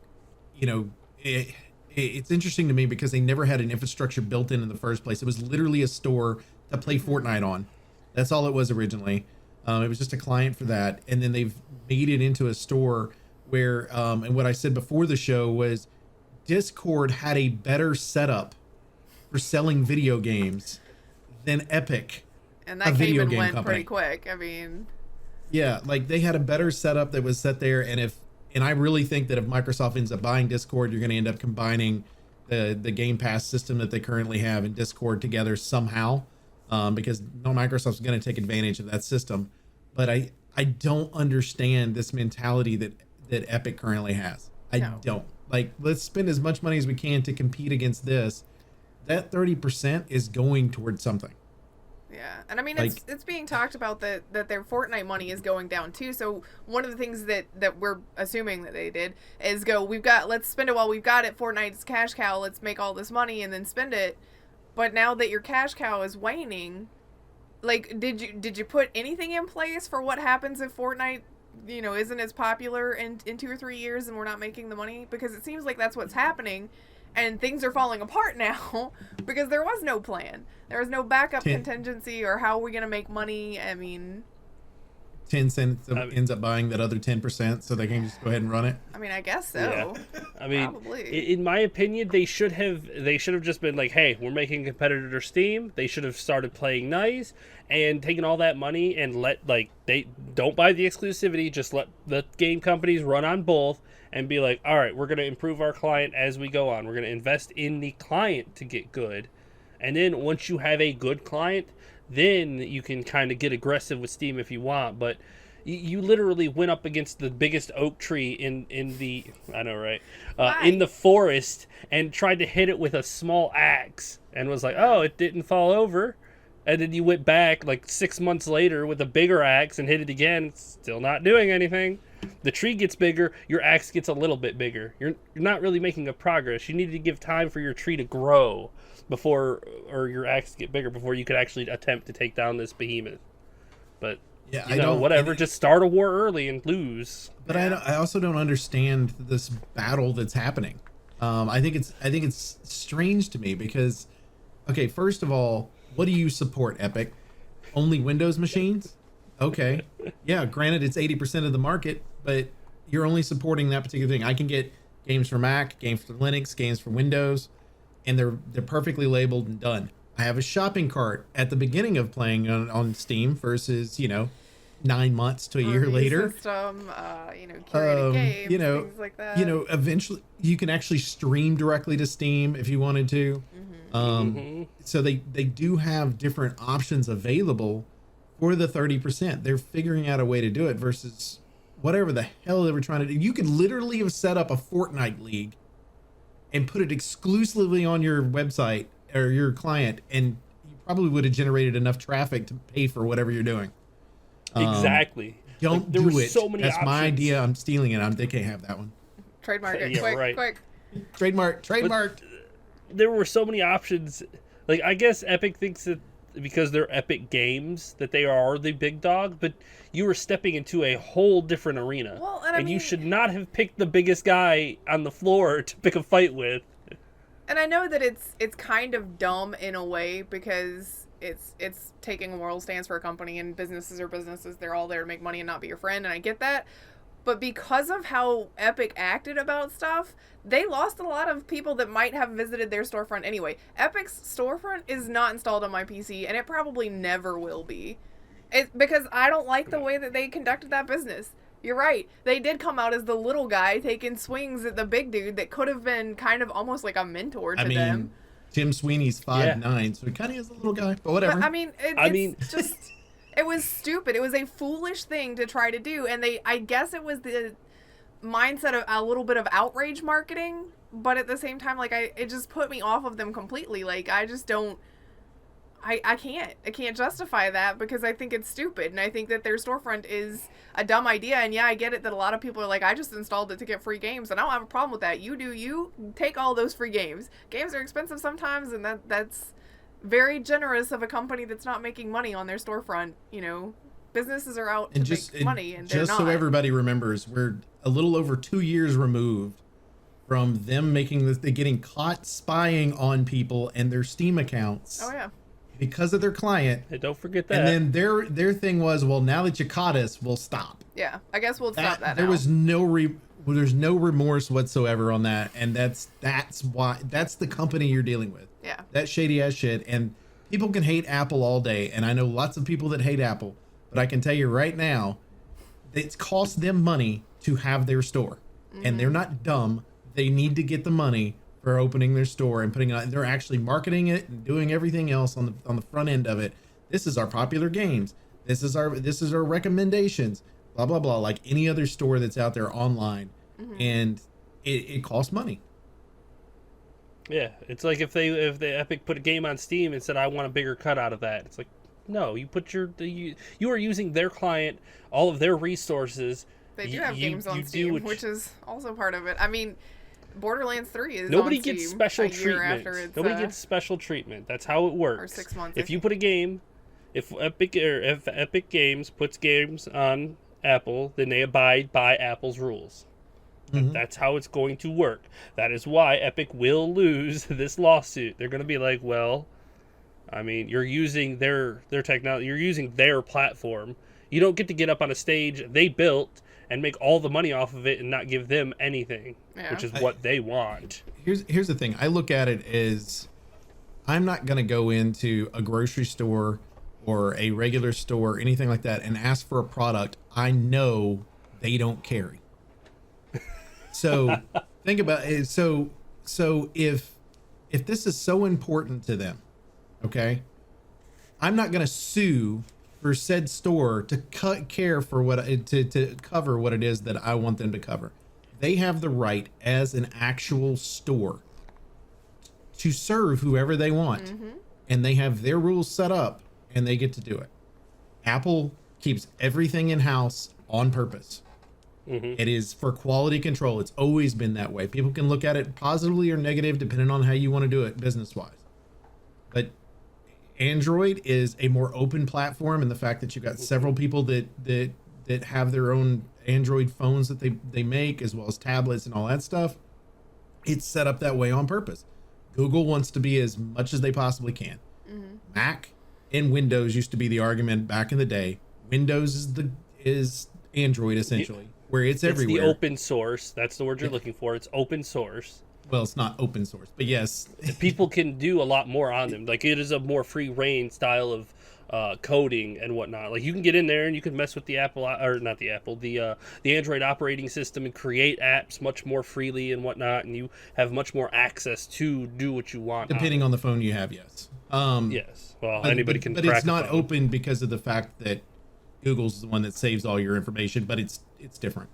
you know, it's interesting to me because they never had an infrastructure built in the first place. It was literally a store to play Fortnite on. That's all it was originally. It was just a client for that. And then they've made it into a store where, and what I said before the show was Discord had a better setup for selling video games than Epic.
And that came and went pretty quick. I mean,
yeah, like they had a better setup that was set there. And I really think that if Microsoft ends up buying Discord, you're going to end up combining the Game Pass system that they currently have and Discord together somehow, because no, Microsoft's going to take advantage of that system. But I don't understand this mentality that Epic currently has. I don't. Like, let's spend as much money as we can to compete against this. That 30% is going towards something.
yeah. And I mean,
Like,
it's being talked about that their Fortnite money is going down too. So one of the things that we're assuming that they did is let's spend it while we've got it. Fortnite's cash cow. Let's make all this money and then spend it. But now that your cash cow is waning, like, did you put anything in place for what happens if Fortnite, you know, isn't as popular in 2 or 3 years and we're not making the money? Because it seems like that's what's happening, and things are falling apart now because there was no plan. There was no backup contingency or how are we going to make money. I mean,
Tencent ends up buying that other 10% so they can just go ahead and run it.
I mean, I guess so.
Yeah. I mean,
probably.
In my opinion, they should have just been like, hey, we're making a competitor to Steam. They should have started playing nice and taken all that money and they don't buy the exclusivity. Just let the game companies run on both and be like, all right, we're going to improve our client as we go on. We're going to invest in the client to get good. And then once you have a good client, then you can kind of get aggressive with Steam if you want. But you literally went up against the biggest oak tree in the, I know, right? In the forest and tried to hit it with a small axe and was like, oh, it didn't fall over. And then you went back like 6 months later with a bigger axe and hit it again. It's still not doing anything. The tree gets bigger, your axe gets a little bit bigger. You're not really making a progress. You need to give time for your tree to grow or your axe to get bigger before you could actually attempt to take down this behemoth. But
yeah,
whatever. Just start a war early and lose.
But I also don't understand this battle that's happening. I think it's strange to me because, okay, first of all, what do you support, Epic? Only Windows machines? Okay, yeah. Granted, it's 80% of the market, but you're only supporting that particular thing. I can get games for Mac, games for Linux, games for Windows, and they're perfectly labeled and done. I have a shopping cart at the beginning of playing on Steam versus 9 months to a year
Review
later.
System, curated games, things like that.
Eventually you can actually stream directly to Steam if you wanted to. So they do have different options available for the 30%. They're figuring out a way to do it versus whatever the hell they were trying to do. You could literally have set up a Fortnite league and put it exclusively on your website or your client, and you probably would have generated enough traffic to pay for whatever you're doing.
Exactly.
Don't
there
do
were
it.
So many
That's
options.
my idea. I'm stealing it. They can't have that one.
Trademark it.
Yeah,
quick,
right.
quick.
Trademark.
There were so many options. Like, I guess Epic thinks that because they're Epic Games that they are the big dog, but you were stepping into a whole different arena.
Well, and I mean,
you should not have picked the biggest guy on the floor to pick a fight with.
And I know that it's kind of dumb in a way because it's taking a moral stance for a company, and businesses are businesses. They're all there to make money and not be your friend, and I get that. But because of how Epic acted about stuff, they lost a lot of people that might have visited their storefront anyway. Epic's storefront is not installed on my PC, and it probably never will be. Because I don't like the way that they conducted that business. You're right. They did come out as the little guy taking swings at the big dude that could have been kind of almost like a mentor to them.
Tim Sweeney's 5'9", so he kind of is a little guy, but whatever.
But, it's just... It was stupid. It was a foolish thing to try to do, and I guess it was the mindset of a little bit of outrage marketing, but at the same time, it just put me off of them completely. I just don't... I can't justify that because I think it's stupid, and I think that their storefront is a dumb idea. And yeah, I get it that a lot of people are like, I just installed it to get free games, and I don't have a problem with that. You take all those free games. Games are expensive sometimes, and that's very generous of a company that's not making money on their storefront. Businesses are out to make money, and they're not.
Just so everybody remembers, we're a little over 2 years removed from them making this, they getting caught spying on people and their Steam accounts.
Oh yeah.
Because of their client.
Hey, don't forget that.
And then their thing was, well, now that you caught us, we'll stop.
Yeah, I guess we'll stop that
There
now.
was there's no remorse whatsoever on that, and that's the company you're dealing with.
Yeah.
That shady ass shit, and people can hate Apple all day, and I know lots of people that hate Apple, but I can tell you right now, it's cost them money to have their store, and they're not dumb. They need to get the money for opening their store and putting it on. They're actually marketing it and doing everything else on the front end of it. This is our popular games. This is our recommendations. Blah blah blah. Like any other store that's out there online, and it costs money.
Yeah, it's like if the Epic put a game on Steam and said, I want a bigger cut out of that. It's like, no, you put you are using their client, all of their resources.
They do have games on Steam, which is also part of it. I mean, Borderlands 3 is
nobody
on
gets
Steam
special
a year
treatment.
after it's,
Nobody gets special treatment. That's how it works.
Or 6 months.
If you put a game, if Epic Games puts games on Apple, then they abide by Apple's rules. That's how it's going to work. That is why Epic will lose this lawsuit. They're going to be like, well, I mean, you're using their technology, you're using their platform. You don't get to get up on a stage they built and make all the money off of it and not give them anything, which is what they want.
Here's the thing. I look at it as, I'm not going to go into a grocery store or a regular store or anything like that and ask for a product I know they don't carry. So think about it. So if this is so important to them, okay, I'm not going to sue for said store to care for to cover what it is that I want them to cover. They have the right as an actual store to serve whoever they want, and they have their rules set up, and they get to do it. Apple keeps everything in house on purpose. It is for quality control. It's always been that way. People can look at it positively or negative depending on how you want to do it business wise. But Android is a more open platform, and the fact that you've got several people that have their own Android phones that they make, as well as tablets and all that stuff, it's set up that way on purpose. Google wants to be as much as they possibly can. Mac and Windows used to be the argument back in the day. Windows is Android essentially. where it's everywhere.
The open source. That's the word you're looking for. It's open source.
Well, it's not open source, but yes.
People can do a lot more on them. Like, it is a more free reign style of coding and whatnot. Like, you can get in there and you can mess with the the Android operating system and create apps much more freely and whatnot, and you have much more access to do what you want.
Depending on the phone you have, yes.
Yes. Well, anybody can.
But it's not open because of the fact that Google's the one that saves all your information, but it's different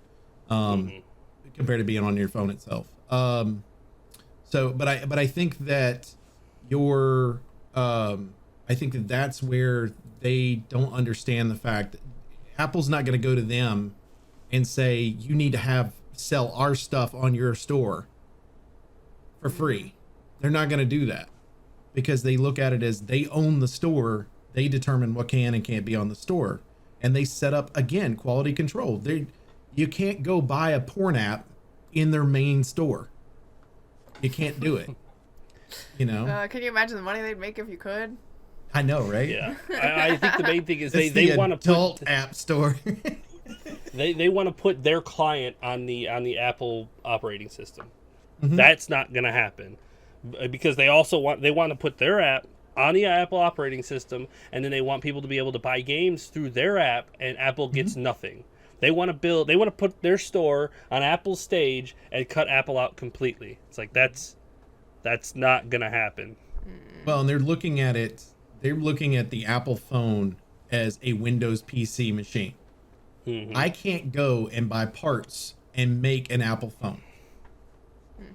compared to being on your phone itself. But I think that I think that that's where they don't understand the fact that Apple's not going to go to them and say, you need to sell our stuff on your store for free. They're not going to do that because they look at it as they own the store. They determine what can and can't be on the store. And they set up, again, quality control. You can't go buy a porn app in their main store. You can't do it. You know?
Can you imagine the money they'd make if you could?
I know, right?
Yeah. I think the main thing is
they want to adult app store.
they want to put their client on the Apple operating system.
Mm-hmm.
That's not going to happen because they want to put their app on the Apple operating system, and then they want people to be able to buy games through their app, and Apple gets nothing. They want to put their store on Apple's stage and cut Apple out completely. It's like that's not gonna happen.
Well, and they're looking at the Apple phone as a Windows PC machine. Mm-hmm. I can't go and buy parts and make an Apple phone.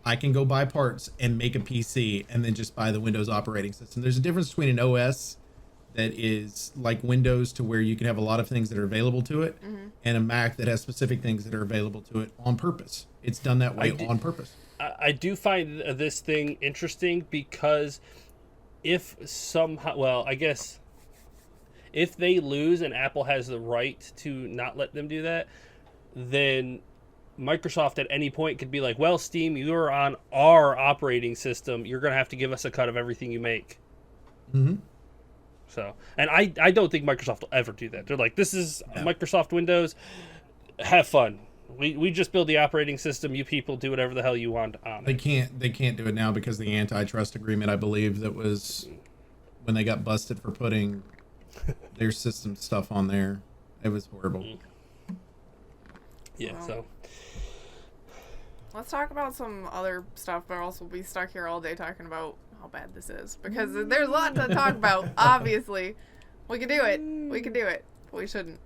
I can go buy parts and make a PC and then just buy the Windows operating system. There's a difference between an OS that is like Windows to where you can have a lot of things that are available to it and a Mac that has specific things that are available to it on purpose. It's done that way on purpose.
I do find this thing interesting because if somehow, well, I guess if they lose and Apple has the right to not let them do that, then Microsoft at any point could be like, well, Steam, you're on our operating system. You're going to have to give us a cut of everything you make.
Mm-hmm.
So, and I don't think Microsoft will ever do that. They're like, this is Microsoft Windows. Have fun. We just build the operating system. You people do whatever the hell you want on it.
They can't do it now because of the antitrust agreement, I believe, that was when they got busted for putting their system stuff on there. It was horrible.
Yeah, so
let's talk about some other stuff, but also we'll be stuck here all day talking about how bad this is because there's a lot to talk about. Obviously, we can do it. But we shouldn't.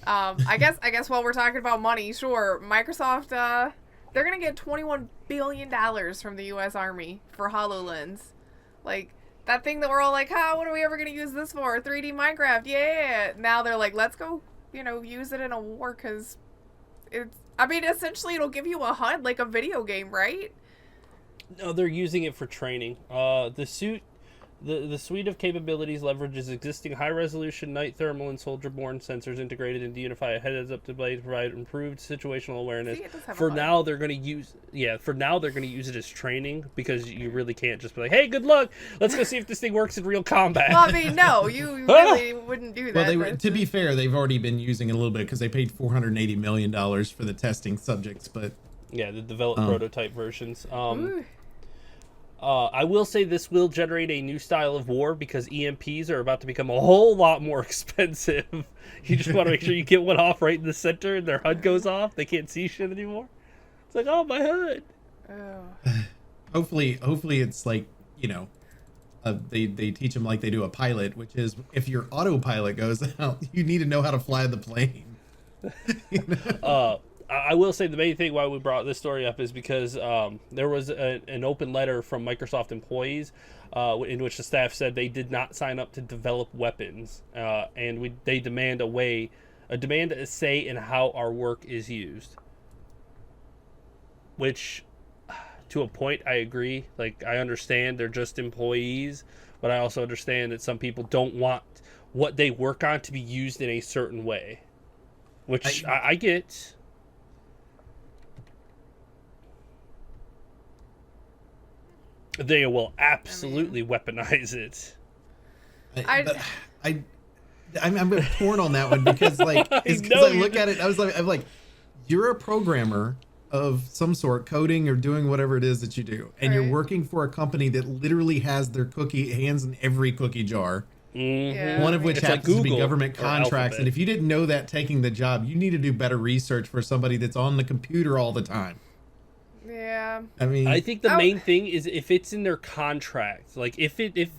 I guess while we're talking about money, sure, Microsoft, they're gonna get $21 billion from the U.S. Army for HoloLens, like that thing that we're all like, what are we ever gonna use this for? 3D Minecraft, yeah. Now they're like, let's go, use it in a war because essentially it'll give you a HUD like a video game, right?
No, they're using it for training. The suite of capabilities leverages existing high-resolution night thermal and soldier-borne sensors integrated into unify a heads-up display to provide improved situational awareness. For now, they're going to use it as training because you really can't just be like, "Hey, good luck. Let's go see if this thing works in real combat."
Well, I mean, no, you really wouldn't do that.
Well, to be fair, they've already been using it a little bit because they paid $480 million for the testing subjects, but
yeah, the developed prototype versions. I will say this will generate a new style of war because EMPs are about to become a whole lot more expensive. You just want to make sure you get one off right in the center and their HUD goes off. They can't see shit anymore. It's like, oh, my HUD.
Oh.
Hopefully it's like, they teach them like they do a pilot, which is if your autopilot goes out, you need to know how to fly the plane.
I will say the main thing why we brought this story up is because there was an open letter from Microsoft employees in which the staff said they did not sign up to develop weapons, and they demand a say in how our work is used. Which, to a point, I agree. Like, I understand they're just employees, but I also understand that some people don't want what they work on to be used in a certain way, which I get. They will absolutely weaponize it.
I'm torn on that one because like I look at it, I'm like you're a programmer of some sort, coding or doing whatever it is that you do, and you're
Right.
working for a company that literally has their hands in every cookie jar,
Yeah,
one of which
It's like
happens to be
Google
government
or
contracts.
Alphabet.
And if you didn't know that taking the job, you need to do better research for somebody that's on the computer all the time.
Yeah.
I mean,
I think the
Oh.
main thing is if it's in their contract, like if it's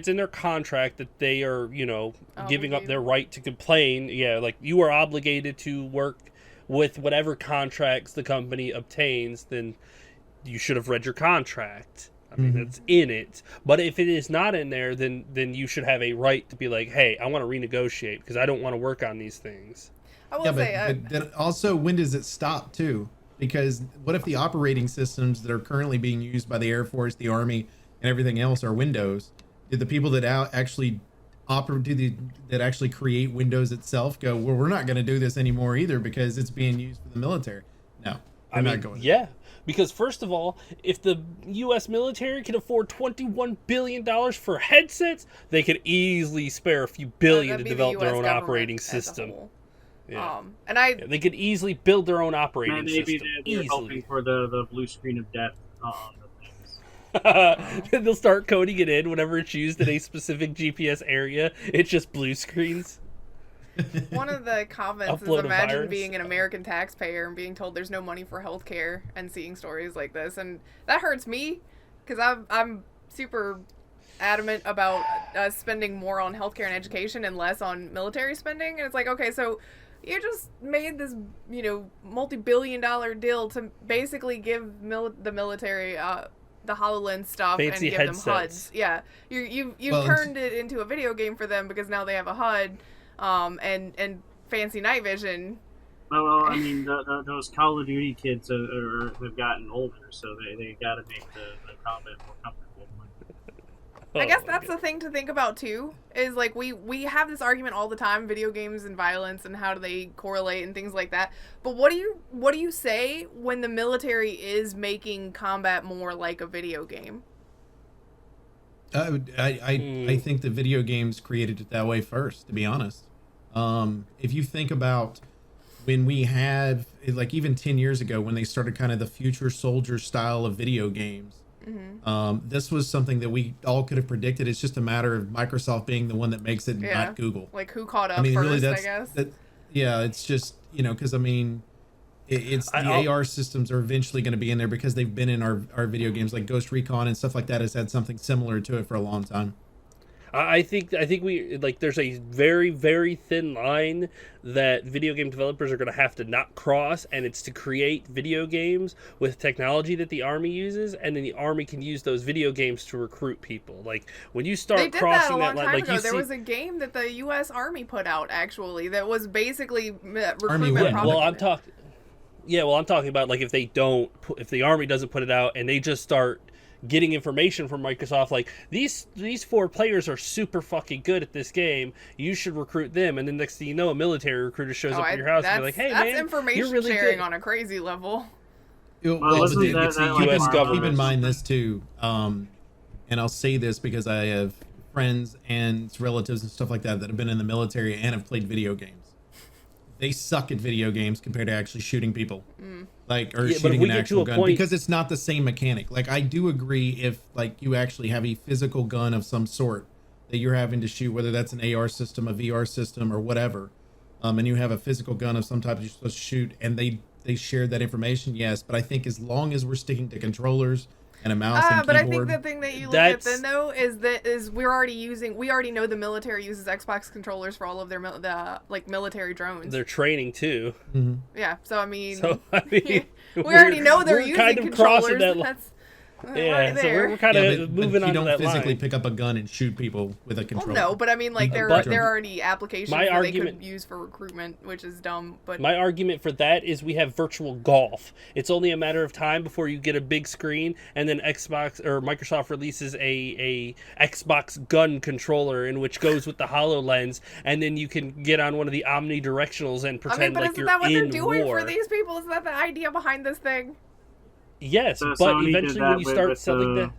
in their contract that they are, giving up their
Obligated.
right to complain, like you are obligated to work with whatever contracts the company obtains, then you should have read your contract. I mean, it's in it. But if it is not in there, then you should have a right to be like, hey, I want to renegotiate because I don't want to work on these things.
I will
yeah,
say,
but then also, when does it stop too? Because what if the operating systems that are currently being used by the Air Force, the Army, and everything else are Windows? Did the people that actually that actually create Windows itself go, well, we're not going to do this anymore either because it's being used for the military? No, they're not going.
Yeah, because first of all, if the U.S. military can afford $21 billion for headsets, they could easily spare a few billion
that'd
to
be the
develop their
US
own
government
operating
as a
system.
whole.
Yeah.
And I
Yeah, they could easily build their own operating
Maybe
system.
they're hoping
Easily.
for the blue screen of death on the things.
They'll start coding it in whenever it's used in a specific GPS area. It's just blue screens.
one of the comments is
Upload a
imagine
virus.
being an American taxpayer and being told there's no money for healthcare and seeing stories like this, and that hurts me because I'm super adamant about us spending more on healthcare and education and less on military spending, and it's like, okay, so you just made this multi-billion-dollar deal to basically give the military the HoloLens stuff
Fancy
and give them
headsets.
HUDs. Yeah, you've
Well,
turned it into a video game for them because now they have a HUD and fancy night vision.
Well, I mean, those Call of Duty kids have gotten older, so they got to make the combat more comfortable.
I guess
Oh,
that's
God.
the thing to think about too, is like we have this argument all the time, video games and violence and how do they correlate and things like that. But what do you say when the military is making combat more like a video game?
I think the video games created it that way first, to be honest. If you think about when we had, like, even 10 years ago when they started kind of the future soldier style of video games, this was something that we all could have predicted. It's just a matter of Microsoft being the one that makes it,
Yeah.
not Google.
Like who caught up
I mean,
first,
really,
I guess.
yeah, it's just, because I mean, it's the
I'll-
AR systems are eventually going to be in there because they've been in our video games, like Ghost Recon and stuff like that has had something similar to it for a long time.
I think we there's a very, very thin line that video game developers are going to have to not cross, and it's to create video games with technology that the Army uses, and then the Army can use those video games to recruit people. Like when you start
They did that a
crossing
long
line,
time
like
ago.
you
There
see,
was a game that the U.S. Army put out actually that was basically recruitment
Army what?
well, I'm
propaganda.
talking. Yeah, well, I'm talking about like if the Army doesn't put it out, and they just start getting information from Microsoft, like these 4 players are super fucking good at this game. You should recruit them, and then next thing you know, a military recruiter shows up at your house and be like, "Hey,
that's
man,
information
you're really
sharing
good."
on a crazy level.
Well,
wasn't
but
that
it's
like
US
keep
government.
in mind this too, and I'll say this because I have friends and relatives and stuff like that that have been in the military and have played video games. They suck at video games compared to actually shooting people, like, or
Yeah, but if
shooting
we
an
get to
actual
a
gun,
point-
because it's not the same mechanic. Like, I do agree if like you actually have a physical gun of some sort that you're having to shoot, whether that's an AR system, a VR system, or whatever, and you have a physical gun of some type you're supposed to shoot, and they shared that information, yes. But I think as long as we're sticking to controlers and a mouse and
But I
keyboard,
think the thing that you look at
That's-
then though is we already know the military uses Xbox controllers for all of their military drones.
They're training too.
Yeah, so I mean,
So I mean,
we already know they're
we're
using
kind of
controllers.
crossing that.
That's
Yeah,
right
so
there.
we're kind
yeah,
of moving
you
on to
don't
that
physically
line.
pick up a gun and shoot people with a
Well,
controller.
no, but I mean, like there
But-
are already applications
My
that they
argument-
could use for recruitment, which is dumb. But
My argument for that is we have virtual golf. It's only a matter of time before you get a big screen, and then Xbox or Microsoft releases a Xbox gun controller in which goes with the HoloLens, and then you can get on one of the omnidirectionals and
I mean,
pretend
but
like
isn't
you're
that what they're
in
doing
war.
for these people? Isn't that the idea behind this thing?
Yes,
So
but
Sony did
eventually
that
when you start
with
selling the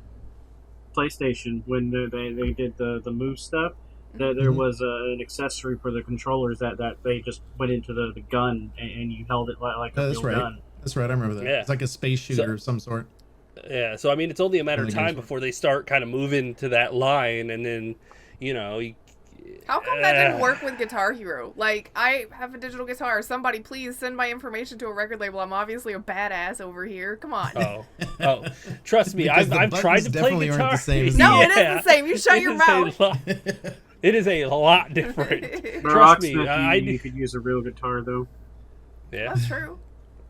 PlayStation when they did the Move stuff. There was an accessory for the controllers that they just went into the gun, and you held it like a real gun.
That's right. I remember that.
Yeah.
It's like a space shooter of some sort.
Yeah, so I mean, it's only a matter of
Only
time
games
before they start kind of moving to that line, and then, you know,
How come that didn't work with Guitar Hero? Like, I have a digital guitar. Somebody please send my information to a record label. I'm obviously a badass over here. Come on.
Oh, trust me,
Because
I've
the
tried to
buttons
play
definitely aren't
guitar.
the same as
No, it
Yeah.
is the same. You shut
It
your
is
mouth.
It is a lot different.
For
Trust me,
Rocksmith, you could use a real guitar though.
Yeah.
That's true.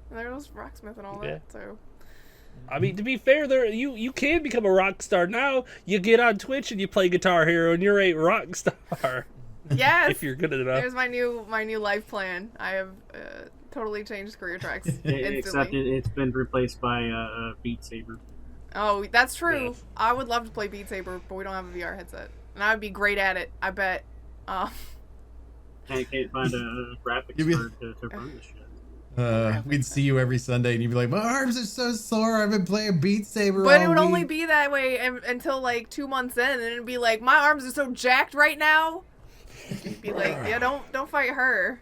There's Rocksmith and all that,
Yeah.
so.
I mean, to be fair, you can become a rock star now. You get on Twitch and you play Guitar Hero, and you're a rock star.
Yes.
If you're good enough.
There's my new life plan. I have totally changed career tracks instantly.
Except it's been replaced by Beat Saber.
Oh, that's true.
Yes.
I would love to play Beat Saber, but we don't have a VR headset, and I would be great at it. I bet.
Can't find a graphics
Give me-
card to run this shit.
We'd see you every Sunday, and you'd be like, "My arms are so sore. I've been playing Beat Saber."
But
all
it would only
week."
be that way until like 2 months in, and it'd be like, my arms are so jacked right now. You'd be like, yeah, don't fight her.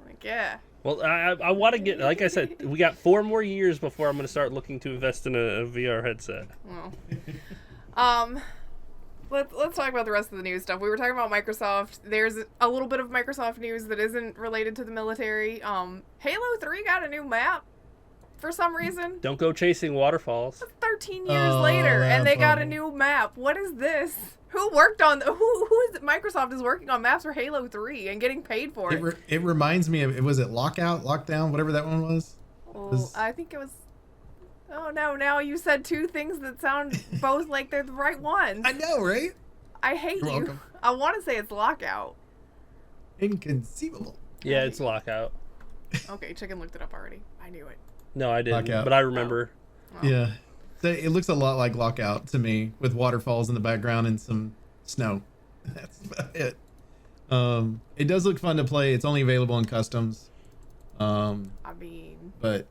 Like, yeah.
Well, I want to get, like I said, we got 4 more years before I'm going to start looking to invest in a VR headset.
Well, let's talk about the rest of the news stuff. We were talking about Microsoft. There's a little bit of Microsoft news that isn't related to the military. Halo 3 got a new map for some reason.
Don't go chasing waterfalls.
13 years later, and they got a new map. What is this? Who worked on who is it? Microsoft is working on maps for Halo 3 and getting paid for it.
It reminds me of, was it Lockout, Lockdown, whatever that one was?
Well, I think it was. Oh no! Now you said 2 things that sound both like they're the right ones.
I know, right?
I hate
You're
you.
welcome.
I want to say it's Lockout.
Inconceivable.
Yeah, it's Lockout.
Okay, Chicken looked it up already. I knew it.
No, I didn't,
Lockout.
but I remember.
Oh.
Yeah. So it looks a lot like Lockout to me, with waterfalls in the background and some snow. That's about it. It does look fun to play. It's only available in customs.
I mean,
But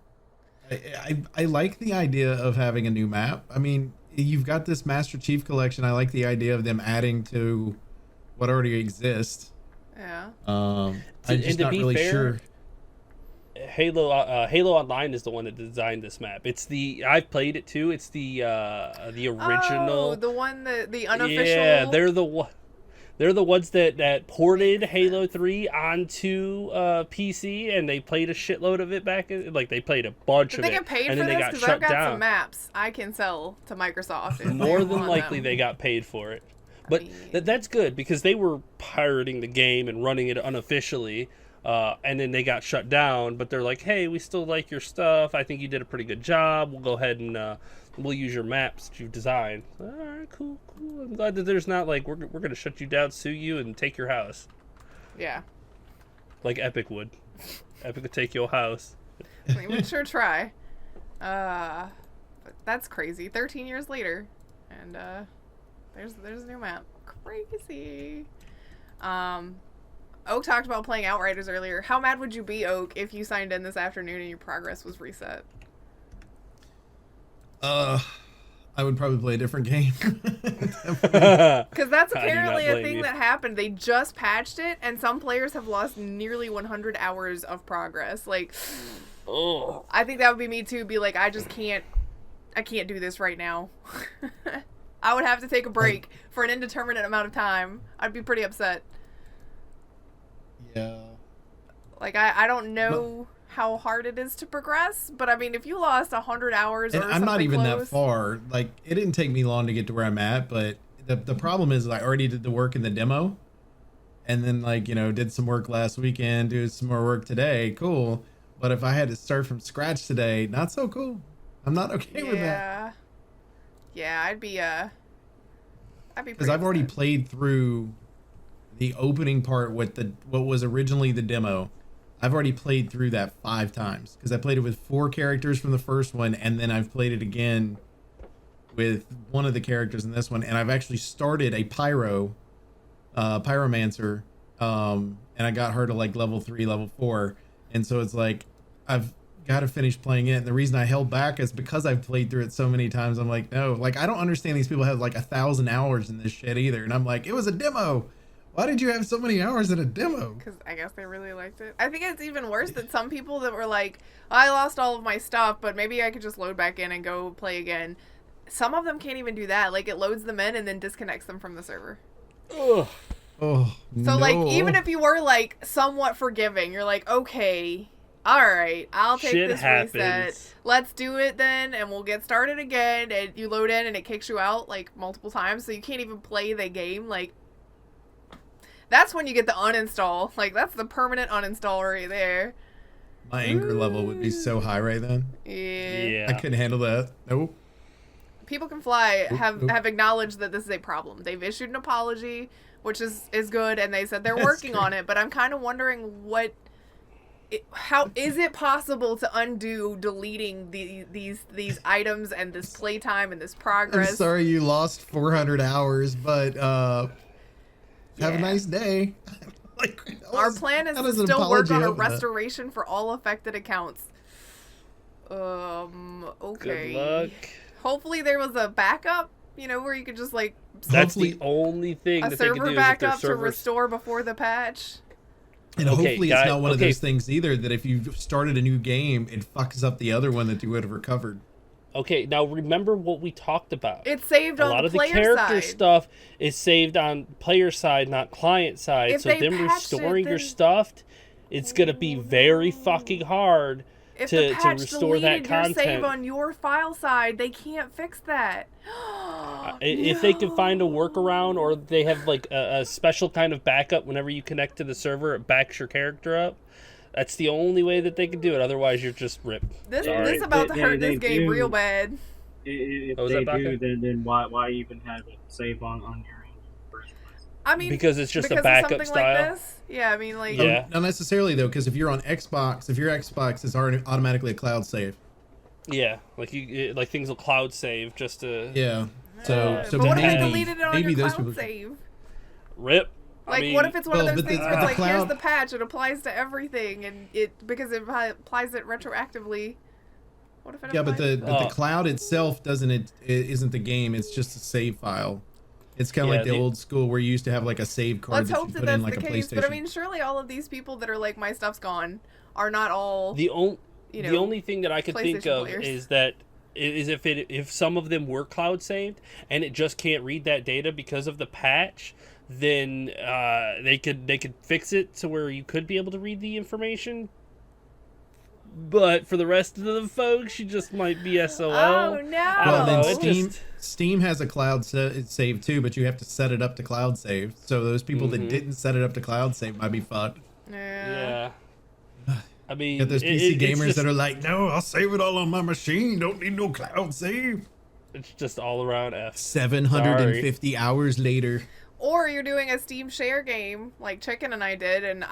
I like the idea of having a new map. I mean, you've got this Master Chief collection. I like the idea of them adding to what already exists.
yeah.
I'm
And
just
to
not
be
really
fair,
sure.
Halo Online is the one that designed this map. I've played it too. It's the original.
Oh, the one the unofficial.
Yeah, they're the ones that ported Halo 3 onto PC, and they played a shitload of it back in, like they played a bunch
Did
of
they
it,
get paid
and
for
then they
this?
got
Because I've
shut
got
down.
some maps I can sell to Microsoft. if
More
they
than
want
likely,
them.
they got paid for it. But
mean-
that's good, because they were pirating the game and running it unofficially, and then they got shut down. But they're like, hey, we still like your stuff. I think you did a pretty good job. We'll go ahead and we'll use your maps that you've designed. All right, cool. I'm glad that there's not like, we're going to shut you down, sue you, and take your house.
Yeah.
Like Epic would. Epic would take your house.
I mean, we'd sure try. But that's crazy. 13 years later, and there's a new map. Crazy. Oak talked about playing Outriders earlier. How mad would you be, Oak, if you signed in this afternoon and your progress was reset?
I would probably play a different game.
Because that's
I do not
apparently a
blame
thing
you.
that happened. They just patched it, and some players have lost nearly 100 hours of progress. Like,
Oh.
I think that would be me too. Be like, I can't do this right now. I would have to take a break for an indeterminate amount of time. I'd be pretty upset.
Yeah.
Like, I don't know how hard it is to progress, but I mean, if you lost 100 hours or
And
something
I'm not even
close,
that far. Like, it didn't take me long to get to where I'm at, but the problem is I already did the work in the demo, and then, like, you know, did some work last weekend, do some more work today. Cool. But if I had to start from scratch today, not so cool. I'm not okay with that.
Yeah, I'd be
Because
pretty
I've already
upset.
played through the opening part with what was originally the demo. I've already played through that 5 times because I played it with 4 characters from the first one, and then I've played it again with one of the characters in this one, and I've actually started a pyromancer, and I got her to like level 3, level 4, and so it's like I've got to finish playing it. And the reason I held back is because I've played through it so many times. I'm like, no, like I don't understand these people have like 1,000 hours in this shit either, and I'm like, it was a demo. Why did you have so many hours in a demo?
Because I guess they really liked it. I think it's even worse that some people that were like, I lost all of my stuff, but maybe I could just load back in and go play again. Some of them can't even do that. Like, it loads them in and then disconnects them from the server.
Ugh.
Oh,
So, like, even if you were, like, somewhat forgiving, you're like, okay, all right, I'll take
Shit
this
happens.
reset. Let's do it then, and we'll get started again. And you load in and it kicks you out, like, multiple times, so you can't even play the game. Like, that's when you get the uninstall. Like, that's the permanent uninstall right there.
My anger level would be so high right then.
Yeah.
I couldn't handle that. Nope.
People Can Fly have
Nope.
acknowledged that this is a problem. They've issued an apology, which is good, and they said they're
That's
working
great.
on it, but I'm kind of wondering how is it possible to undo deleting these items and this playtime and this
I'm
progress?
sorry you lost 400 hours, but have a nice day. Like,
Our plan is
how
to
does an
still work
apology
on a
help with that?
restoration for all affected accounts. Okay.
Good luck.
Hopefully there was a backup, where you could just like
That's
Hopefully-
the only thing
a
that they can do
server
is if their
backup to
servers.
restore before the patch.
And
Okay,
hopefully
guy-
it's not one of
okay.
those things either that if you started a new game, it fucks up the other one that you would have recovered.
Okay, now remember what we talked about.
It's saved
A
on
lot
the
of the
player
character
side.
stuff is saved on player side, not client side.
If
So
they
them
patched it,
restoring your
then-
stuff, it's gonna be very fucking hard
If
to
the patch
restore that
deleted your save
content.
on your file side, they can't fix that.
If they can find a workaround, or they have like a special kind of backup whenever you connect to the server, it backs your character up. That's the only way that they can do it. Otherwise, you're just ripped.
This
Sorry.
about to
They-
hurt
they
this game
do.
real bad.
If
Oh, was
they
that
do,
Baka?
then why even have it save on your end in the first place?
I mean,
Because it's just a
because of
backup
something
style.
like this. Yeah, I mean, like,
Yeah.
Not necessarily though, because if you're on Xbox, if your Xbox is already automatically a cloud save.
Yeah, like like things will cloud save just to
Yeah. So
but what if
maybe-
they deleted it on
maybe
your
those
cloud
people-
save?
rip.
Like,
I mean,
what if it's one
well,
of those
but the-
things where it's
the
like, here's
cloud-
the patch, it applies to everything, and because it applies it retroactively. What if it
Yeah, but
applies?
the
Oh.
cloud itself it isn't the game. It's just a save file. It's kind of
Yeah,
like the
the-
old school where you used to have like a save card
Let's
that
hope
you
that
put
that's
in like
the
a
case.
PlayStation.
But I mean, surely all of these people that are like, my stuff's gone, are not all.
the only
You
the
know,
only thing that I could think
PlayStation
of
players.
is that if some of them were cloud saved and it just can't read that data because of the patch, then they could fix it to where you could be able to read the information. But for the rest of the folks, you just might be SOL.
Oh no!
I
Well,
don't
then
know, it
Steam
just-
Steam has a cloud save too, but you have to set it up to cloud save. So those people that
Mhm.
didn't set it up to cloud save might be fucked.
Yeah.
Yeah. I mean,
You got those PC
it's
gamers
just,
that are like, no, I'll save it all on my machine. Don't need no cloud save.
it's just all around F.
750 hours later.
Or you're doing a Steam share game like Chicken and I did, and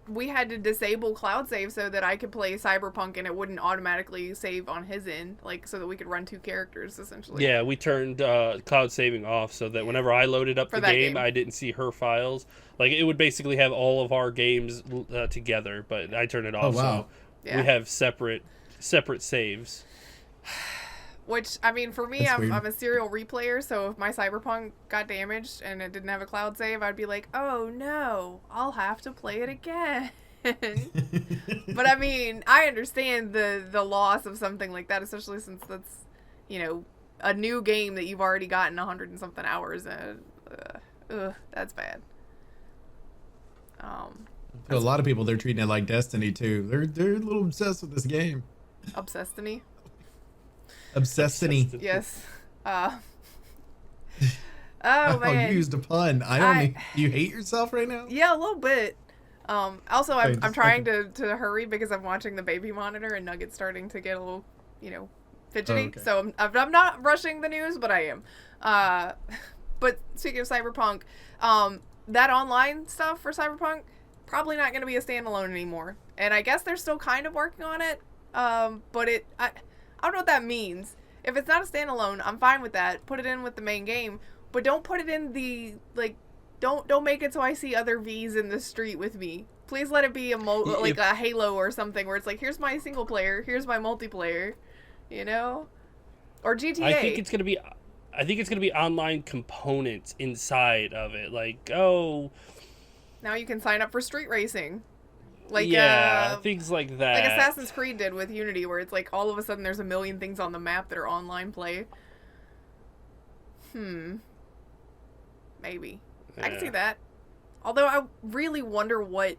we had to disable cloud save so that I could play Cyberpunk and it wouldn't automatically save on his end, like so that we could run two characters essentially.
Yeah, we turned cloud saving off so that whenever I loaded up
For
the
that
game,
game.
I didn't see her files. Like, it would basically have all of our games together, but I turned it off.
Oh, wow.
So
Yeah.
we have separate saves.
Which, I mean, for me,
That's
I'm
weird.
a serial replayer, so if my Cyberpunk got damaged and it didn't have a cloud save, I'd be like, oh no, I'll have to play it again. But I mean, I understand the loss of something like that, especially since that's, a new game that you've already gotten 100 and something hours in. That's bad.
To a lot of people, they're treating it like Destiny too. They're a little obsessed with this game.
Obsessed-to-me.
Obsessity.
Yes. Oh
Oh,
man.
you used a pun. Do you hate yourself right now?
Yeah, a little bit. Also, I'm
just
trying to hurry because I'm watching the baby monitor and Nugget's starting to get a little, fidgety.
Oh, okay.
So I'm not rushing the news, but I am. But speaking of Cyberpunk, that online stuff for Cyberpunk, probably not going to be a standalone anymore. And I guess they're still kind of working on it. But I don't know what that means. If it's not a standalone, I'm fine with that. Put it in with the main game, but don't put it in the don't make it so I see other V's in the street with me. Please let it be like a Halo or something where it's like, here's my single player, here's my multiplayer, or GTA.
I think it's gonna be online components inside of it. Like, oh,
Now you can sign up for street racing. Like
things like that.
Like Assassin's Creed did with Unity, where it's like all of a sudden there's a million things on the map that are online play. Maybe.
Yeah.
I can see that. Although I really wonder what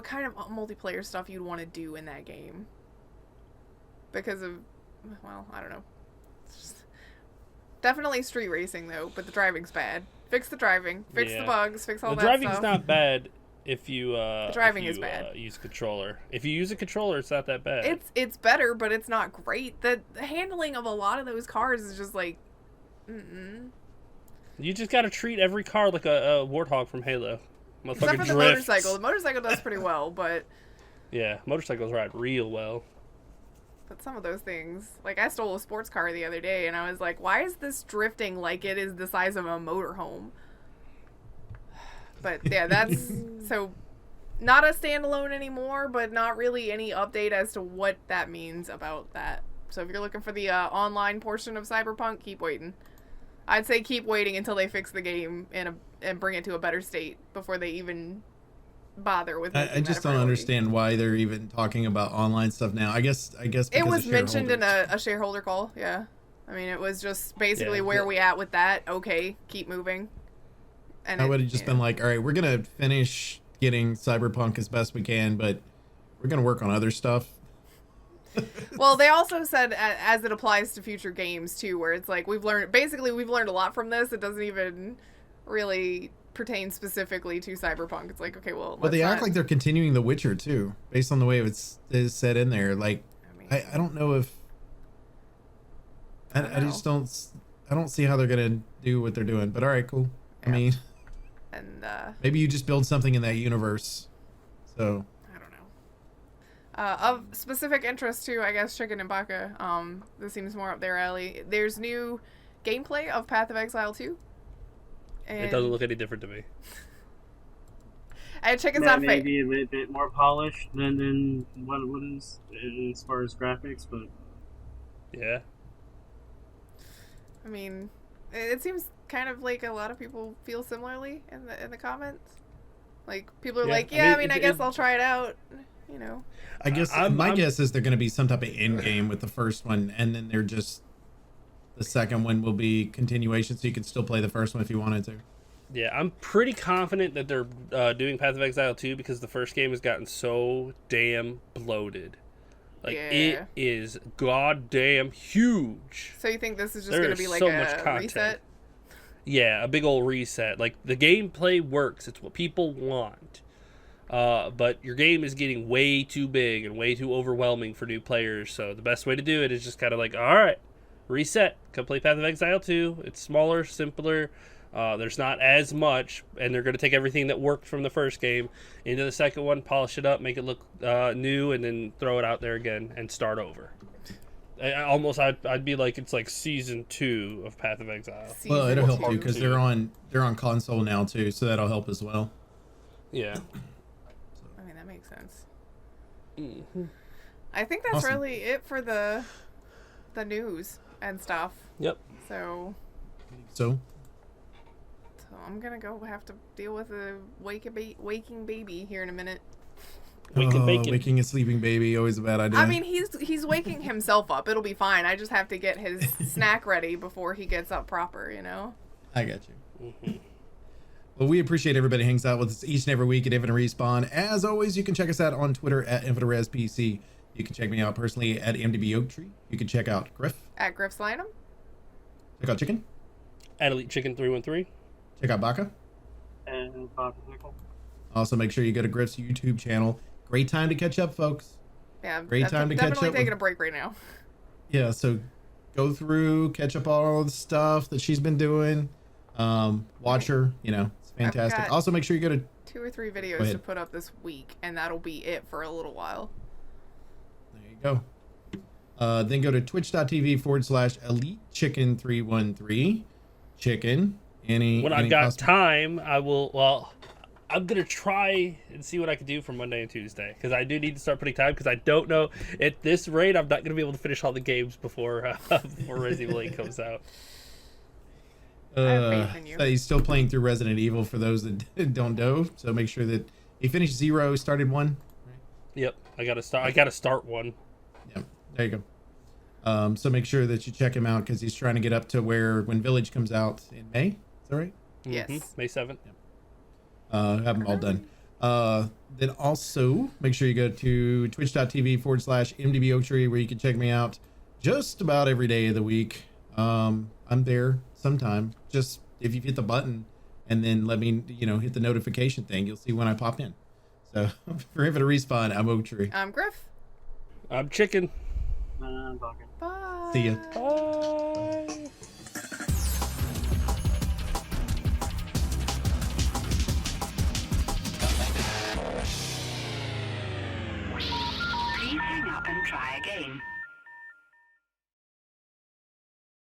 kind of multiplayer stuff you'd want to do in that game. Because of, well, I don't know. Definitely street racing though, but the driving's bad. Fix the driving, fix the bugs, fix all that stuff.
The driving's not bad if you
the driving is bad.
Use a controller. If you use a controller, it's not that bad.
It's better, but it's not great. The handling of a lot of those cars is just like,
You just gotta treat every car like a warthog from Halo.
Except for the motorcycle. The motorcycle does pretty well, but
yeah, motorcycles ride real well.
But some of those things, like I stole a sports car the other day, and I was like, why is this drifting like it is the size of a motorhome? But yeah, that's so not a standalone anymore, but not really any update as to what that means about that. So if you're looking for the online portion of Cyberpunk, keep waiting. I'd say keep waiting until they fix the game and bring it to a better state before they even bother with it.
I just don't understand why they're even talking about online stuff now. I guess because
it was mentioned in a shareholder call. Yeah, I mean it was just basically where are we at with that? Okay, keep moving. And
I would have just been like, all right, we're gonna finish getting Cyberpunk as best we can, but we're gonna work on other stuff.
Well, they also said as it applies to future games too, where it's like we've learned a lot from this. It doesn't even really pertain specifically to Cyberpunk. It's like, okay, well,
they act like they're continuing The Witcher too, based on the way it is set in there. Like, I don't know if I just don't see how they're gonna do what they're doing. But all right, cool. Yeah. I mean,
and
maybe you just build something in that universe. So
I don't know. Of specific interest to, I guess, Chicken and Baka. This seems more up their alley. There's new gameplay of Path of Exile 2. And
it doesn't look any different to me.
And Chicken's not fake.
Maybe a bit more polished than what is as far as graphics, but
yeah.
I mean, it seems kind of like a lot of people feel similarly in the comments. Like people are like, I mean, I guess I'll try it out. You know.
I guess my guess is they're going to be some type of end game with the first one, and then they're just the second one will be continuation, so you can still play the first one if you wanted to.
Yeah, I'm pretty confident that they're doing Path of Exile 2 because the first game has gotten so damn bloated. Like, it is goddamn huge.
So you think this is just going to be like a reset?
Yeah, a big old reset. Like, the gameplay works. It's what people want. But your game is getting way too big and way too overwhelming for new players. So the best way to do it is just kind of like, all right, reset. Come play Path of Exile 2. It's smaller, simpler. There's not as much, and they're going to take everything that worked from the first game into the second one, polish it up, make it look new, and then throw it out there again and start over. I'd be like, it's like season 2 of Path of Exile.
Well, it'll help too because they're on console now too, so that'll help as well.
Yeah.
I mean, that makes sense.
Mm-hmm.
I think that's really it for the news and stuff.
Yep.
So I'm gonna go have to deal with a waking baby here in a minute.
Waking a sleeping baby, always a bad idea.
I mean, he's waking himself up. It'll be fine. I just have to get his snack ready before he gets up proper, you know?
I got you. Mm-hmm. Well, we appreciate everybody hangs out with us each and every week at Infinite Respawn. As always, you can check us out on Twitter at InfiniteResPC. You can check me out personally at MDB Oaktree. You can check out Grif.
At Grif Slanum.
Check out Chicken.
At Elite Chicken 313.
Check out Baka.
And Baka Pickle.
Also, make sure you go to Grif's YouTube channel. Great time to catch up, folks.
Yeah,
great time to catch up.
Definitely taking a break right now.
Yeah, so go through, catch up on all the stuff that she's been doing. Watch her, it's fantastic. Also, make sure you go to
2 or 3 videos to put up this week, and that'll be it for a little while.
There you go. Then go to twitch.tv/Elite Chicken 313. Chicken.
When I've got time, I will. Well, I'm gonna try and see what I can do for Monday and Tuesday because I do need to start putting time because I don't know at this rate I'm not gonna be able to finish all the games before Resident Evil 8 comes out.
have faith in you.
So he's still playing through Resident Evil for those that don't know. So make sure that he finished 0, started 1.
Yep, I gotta start one.
Yeah, there you go. So make sure that you check him out because he's trying to get up to where when Village comes out in May. Is that right?
Yes.
May 7th.
Have them all done. Then also make sure you go to twitch.tv/MDBOaktree where you can check me out just about every day of the week. I'm there sometime. Just if you hit the button and then let me, hit the notification thing, you'll see when I pop in. So for Infinite Respawn, I'm Oaktree.
I'm Grif.
I'm Chicken.
Baka.
Bye.
See ya.
Bye.
Please hang up and try again.